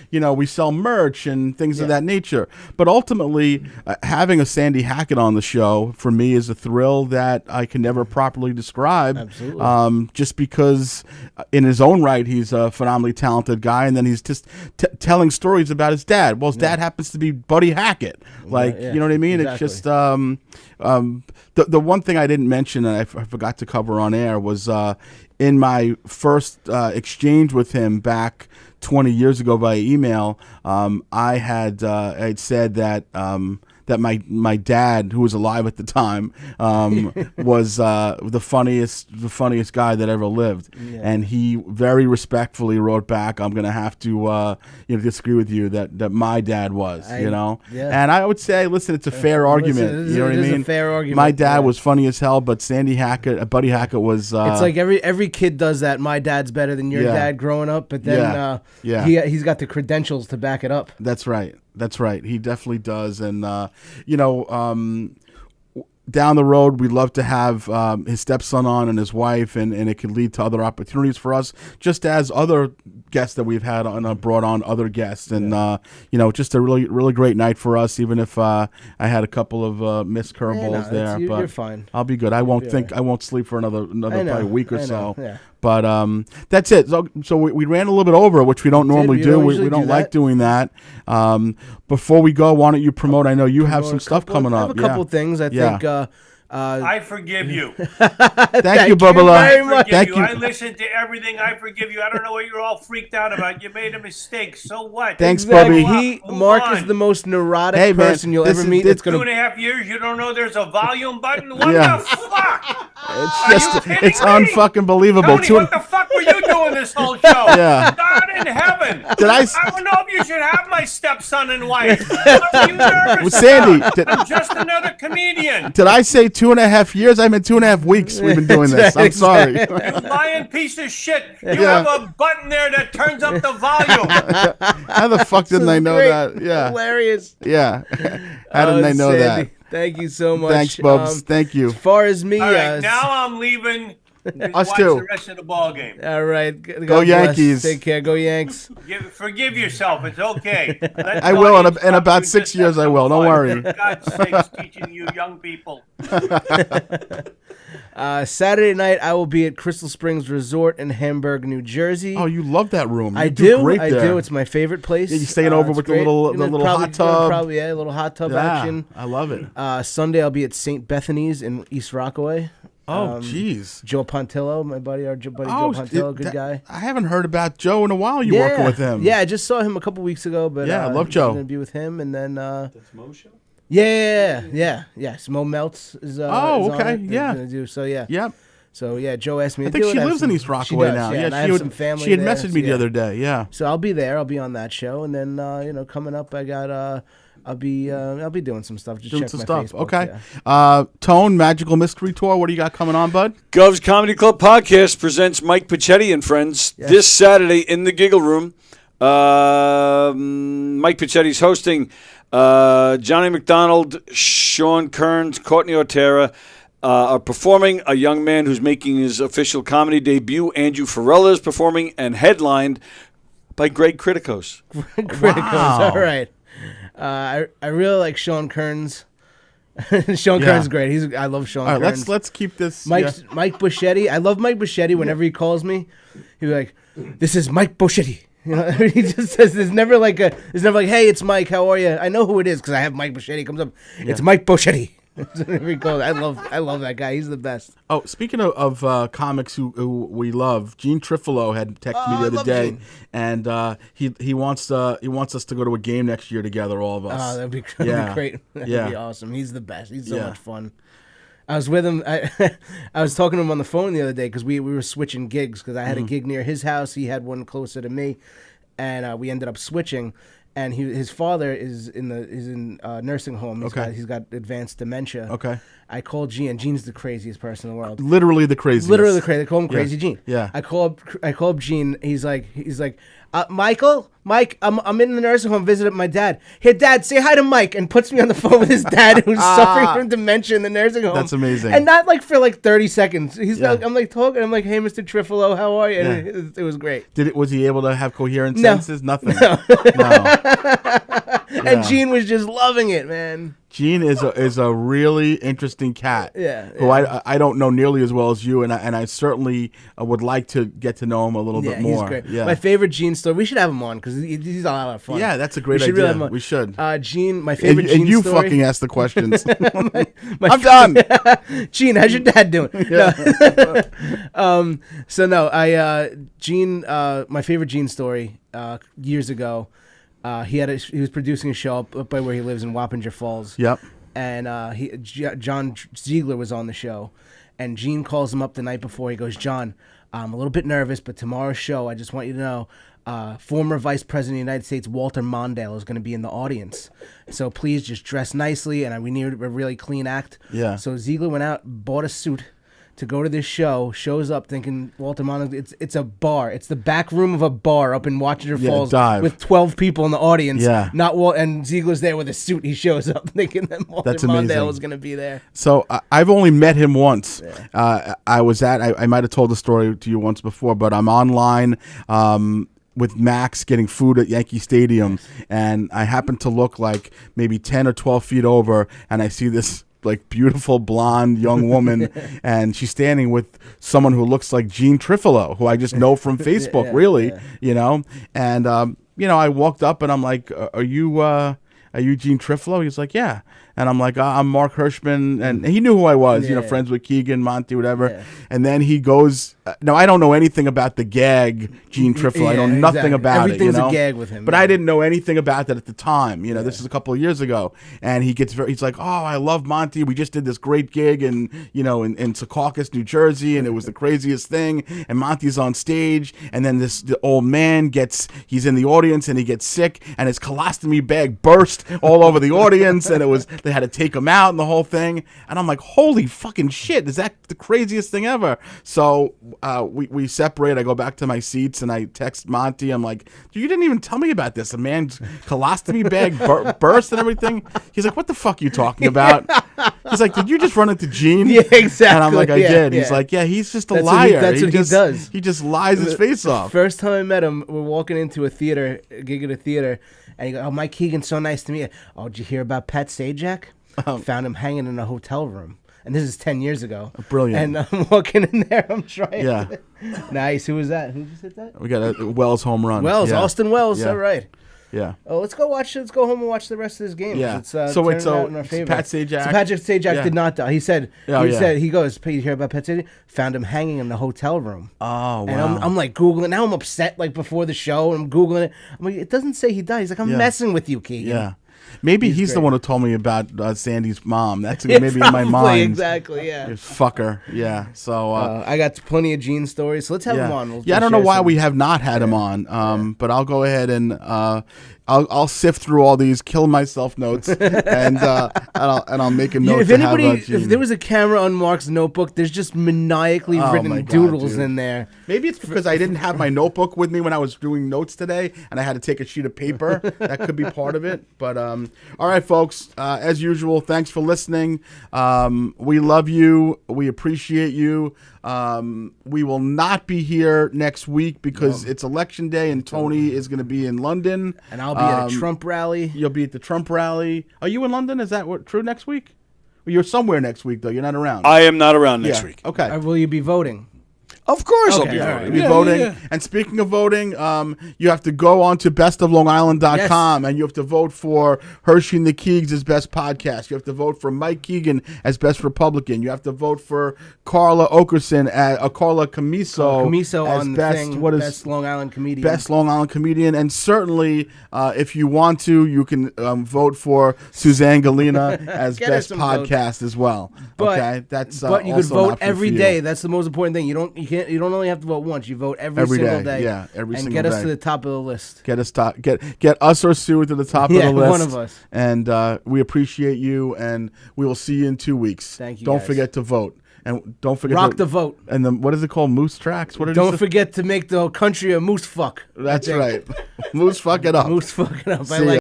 sell merch and things of that nature. But ultimately, having a Sandy Hackett on the show for me is a thrill that I can never properly describe.
Absolutely.
Just because, in his own right, he's a phenomenally talented guy, and then he's just telling stories about his dad. Well, his dad happens to be Buddy Hackett. Like, you know what I mean?
Exactly.
It's just. The one thing I didn't mention and I forgot to cover on air was in my first exchange with him back 20 years ago via email. I had said that my dad, who was alive at the time, was the funniest guy that ever lived, and he very respectfully wrote back, "I'm going to have to disagree with you that my dad was, and I would say, listen, it's a fair argument. You know what I mean?
It's a fair argument.
My dad was funny as hell, but Sandy Hackett, Buddy Hackett was.
It's like every kid does that. My dad's better than your dad growing up, but then he's got the credentials to back it up.
That's right. That's right. He definitely does. And, down the road, we'd love to have his stepson on and his wife, and it could lead to other opportunities for us, just as other guests that we've had on brought on other guests. And, just a really, really great night for us, even if I had a couple of missed curveballs there. But
you're fine.
I'll be good. I won't sleep for another probably week or so. Yeah. But that's it. So we ran a little bit over, which we don't normally do. We don't like doing that. Before we go, why don't you promote? I know you have some stuff coming up.
I have a couple things. I think.
I forgive you.
Thank you, Bubba.
Thank you. I listened to everything. I forgive you. I don't know what you're all freaked out about. You made a mistake. So what?
Thanks, Bubby.
Mark is the most neurotic person you'll ever meet. It's
2.5 years. You don't know there's a volume button. What the fuck?
It's unfucking believable.
Tony, what the fuck were were you doing this whole show?
Yeah.
God in heaven.
Did I
don't know if you should have my stepson and wife. What are you nervous
Well, Sandy,
about? I'm just another comedian.
Did I say 2.5 years? I meant 2.5 weeks we've been doing this. I'm sorry.
You lying piece of shit. You have a button there that turns up the volume.
How the fuck didn't I know that? Yeah.
Hilarious.
Yeah. How didn't I know
Sandy,
that?
Thank you so much.
Thanks, Bubs. Thank you.
As far as me,
All right, now I'm leaving. Just
Us
watch
too.
the rest of the ball game.
all right. God
Go
bless.
Yankees.
Take care. Go Yanks.
Forgive yourself. It's okay. Let
I
the
will.
audience
In
talk
about
to you
6
just
years,
have
I will.
some
Don't
fun.
worry.
For God's sakes, teaching you young people.
Saturday night, I will be at Crystal Springs Resort in Hamburg, New Jersey.
Oh, you love that room.
I
You
do.
Great
I
there.
do. It's my favorite place.
Yeah, you staying over
it's
with the
great.
little
Probably-
hot tub.
Probably, yeah, a little hot tub
Yeah,
action.
I love it.
Sunday, I'll be at St. Bethany's in East Rockaway.
Oh, jeez.
Joe Pontillo, my buddy, Joe
Oh,
Pontillo, good guy.
I haven't heard about Joe in a while. You working with him?
Yeah, I just saw him a couple weeks ago, but
Yeah, I love
I'm
Joe.
gonna be with him, and then
That's Mo's show?
yes, Mo Meltz is.
Oh,
is on
okay,
it. They're
yeah.
gonna do so. Yeah,
Yep.
so yeah, Joe asked me.
I
to
think
do
she
it. I have
lives in
some-
East
she
Rockaway
does,
now.
Yeah, and I
she
have some family.
She had
there,
messaged
so
me the
yeah.
other day. Yeah.
So I'll be there. I'll be on that show, and then coming up, I got I'll be doing some stuff. Just
Doing
check
some
my
stuff.
Facebook,
Okay.
yeah.
Tone Magical Mystery Tour. What do you got coming on, bud?
Gov's Comedy Club Podcast presents Mike Picchetti and Friends this Saturday in the Giggle Room. Mike Picchetti's hosting. Johnny McDonald, Sean Kearns, Courtney Otera are performing. A young man who's making his official comedy debut, Andrew Farella, is performing, and headlined by Greg Criticos.
Criticos. All right. I really like Sean Kearns. Sean Kearns is great. I love Sean
All right,
Kearns.
let's keep this.
Mike Buschetti. I love Mike Buschetti. Whenever he calls me, he'll be like, "This is Mike Buschetti." You know, he just says, "There's never like, hey, it's Mike. How are you?" I know who it is because I have Mike Buschetti. Comes up, it's Mike Buschetti. Whenever he calls, I love that guy. He's the best.
Oh, speaking of comics who we love, Gene Trifolo had texted me the other day,
Gene.
and he wants us to go to a game next year together, all of us.
Oh, that'd be great. That'd be awesome. He's the best. He's so much fun. I was with him. I was talking to him on the phone the other day because we were switching gigs because I had a gig near his house. He had one closer to me, and we ended up switching. And his father is in nursing home. He's got advanced dementia.
Okay.
I called Gene. Gene's the craziest person in the world.
Literally the craziest.
Literally the crazy. They call him Crazy Gene.
Yeah.
I call up Gene. He's like, Mike, I'm in the nursing home visiting my dad. Here, Dad, say hi to Mike, and puts me on the phone with his dad who's suffering from dementia in the nursing home.
That's amazing.
And not like for like 30 seconds. I'm like talking. I'm like, hey, Mr. Trifolo, how are you? And it was great.
Was he able to have coherent
No.
sentences? Nothing. No.
And Gene was just loving it, man.
Gene is a really interesting cat.
Yeah,
Who I don't know nearly as well as you, and I certainly would like to get to know him a little bit more.
He's great.
Yeah.
My favorite Gene story. We should have him on because he's a lot of fun.
Yeah, that's a great
We should
idea.
really have him on.
We should.
Gene, my favorite Gene
and you
story.
fucking ask the questions.
My
I'm done.
Gene, how's your dad doing? Gene, my favorite Gene story years ago. He was producing a show up by where he lives in Wappinger Falls.
Yep.
And John Ziegler was on the show, and Gene calls him up the night before. He goes, "John, I'm a little bit nervous, but tomorrow's show, I just want you to know, former Vice President of the United States Walter Mondale is going to be in the audience. So please just dress nicely, and we need a really clean act."
Yeah.
So Ziegler went out, bought a suit to go to this show, shows up thinking Walter Mondale, it's a bar. It's the back room of a bar up in Wappinger Falls
dive.
with 12 people in the audience.
Yeah.
And Ziegler's there with a suit. He shows up thinking that Walter
That's amazing.
Mondale was going to be there.
So I've only met him once. I might have told the story to you once before, but I'm online with Max getting food at Yankee Stadium, and I happen to look like maybe 10 or 12 feet over, and I see this like beautiful blonde young woman, and she's standing with someone who looks like Gene Trifolo, who I just know from Facebook, you know. And I walked up and I'm like, "Are you Gene Trifolo?" He's like, "Yeah." And I'm like, I'm Mark Hirschman. And he knew who I was, friends with Keegan, Monty, whatever. Yeah. And then he goes, now I don't know anything about the gag, Gene Triffle. I know nothing about
Everything's
it.
Everything's a gag with him.
But I didn't know anything about that at the time. This is a couple of years ago. And he's like, oh, I love Monty. We just did this great gig in Secaucus, New Jersey. And it was the craziest thing. And Monty's on stage. And then the old man he's in the audience and he gets sick. And his colostomy bag burst all over the audience. And they had to take him out and the whole thing. And I'm like, holy fucking shit. Is that the craziest thing ever? So we separate. I go back to my seats and I text Monty. I'm like, you didn't even tell me about this. A man's colostomy bag burst and everything. He's like, what the fuck are you talking about? He's like, did you just run into Gene?
Yeah, exactly.
And I'm like, I did. He's like, yeah, he's just a liar.
That's what he does.
He just lies his face off.
First time I met him, we're walking into a gig at a theater, and he goes, oh, Mike Keegan's so nice to meet you. Oh, did you hear about Pat Sajak? Found him hanging in a hotel room. And this is 10 years ago.
Brilliant.
And I'm walking in there, I'm trying.
Yeah.
Nice. Who was that? Who just hit that?
We got a Wells home run.
Austin Wells. Yeah. All right.
Yeah.
Oh, let's go home and watch the rest of this game.
Yeah.
It's,
Pat Sajak.
So Patrick Sajak did not die. He said, he goes, "Hey, you hear about Pat Sajak? Found him hanging in the hotel room."
Oh, wow.
And I'm like Googling. Now I'm upset like before the show. And I'm Googling it. I'm like, it doesn't say he died. He's like, I'm messing with you, Keegan.
Yeah. Maybe he's the one who told me about Sandy's mom. That's maybe in my mind.
Exactly, yeah.
Fucker, yeah. So
I got plenty of Gene stories, so let's have him on.
I don't know why we have not had him on, but I'll go ahead and I'll sift through all these kill myself notes and I'll make a note.
If there was a camera on Mark's notebook, there's just maniacally written doodles in there.
Maybe it's because I didn't have my notebook with me when I was doing notes today, and I had to take a sheet of paper. That could be part of it. But all right, folks. As usual, thanks for listening. We love you. We appreciate you. We will not be here next week because it's election day, and Tony is going to be in London.
And I'll be at a Trump rally.
You'll be at the Trump rally. Are you in London? Is that true next week? Well, you're somewhere next week, though. You're not around.
I am not around next week.
Okay.
Will you be voting?
Of course I'll
Okay,
be
all
voting.
right.
Be voting. Yeah. And speaking of voting, you have to go on to bestoflongisland.com and you have to vote for Herschy and the Keegs as best podcast. You have to vote for Mike Keegan as best Republican. You have to vote for Carla Okerson, Carla Camiso as
on
best,
best Long Island comedian.
Best Long Island comedian. And certainly, if you want to, you can vote for Suzanne Galena as best podcast as well.
But,
okay, that's
but you could
also
vote
an option
every
for you.
day. That's the most important thing. You don't only have to vote once. You vote every single day.
Yeah, every single day.
And get us to the top of the list.
Get us or Sue to the top of the list.
One of us.
And we appreciate you, and we will see you in 2 weeks.
Thank you.
Don't
guys.
forget to vote, and don't forget
rock the vote.
And then what is it called? Moose tracks. What?
Don't forget to make the country a moose fuck.
That's right. Moose fuck it up.
Moose fuck it up.
See ya.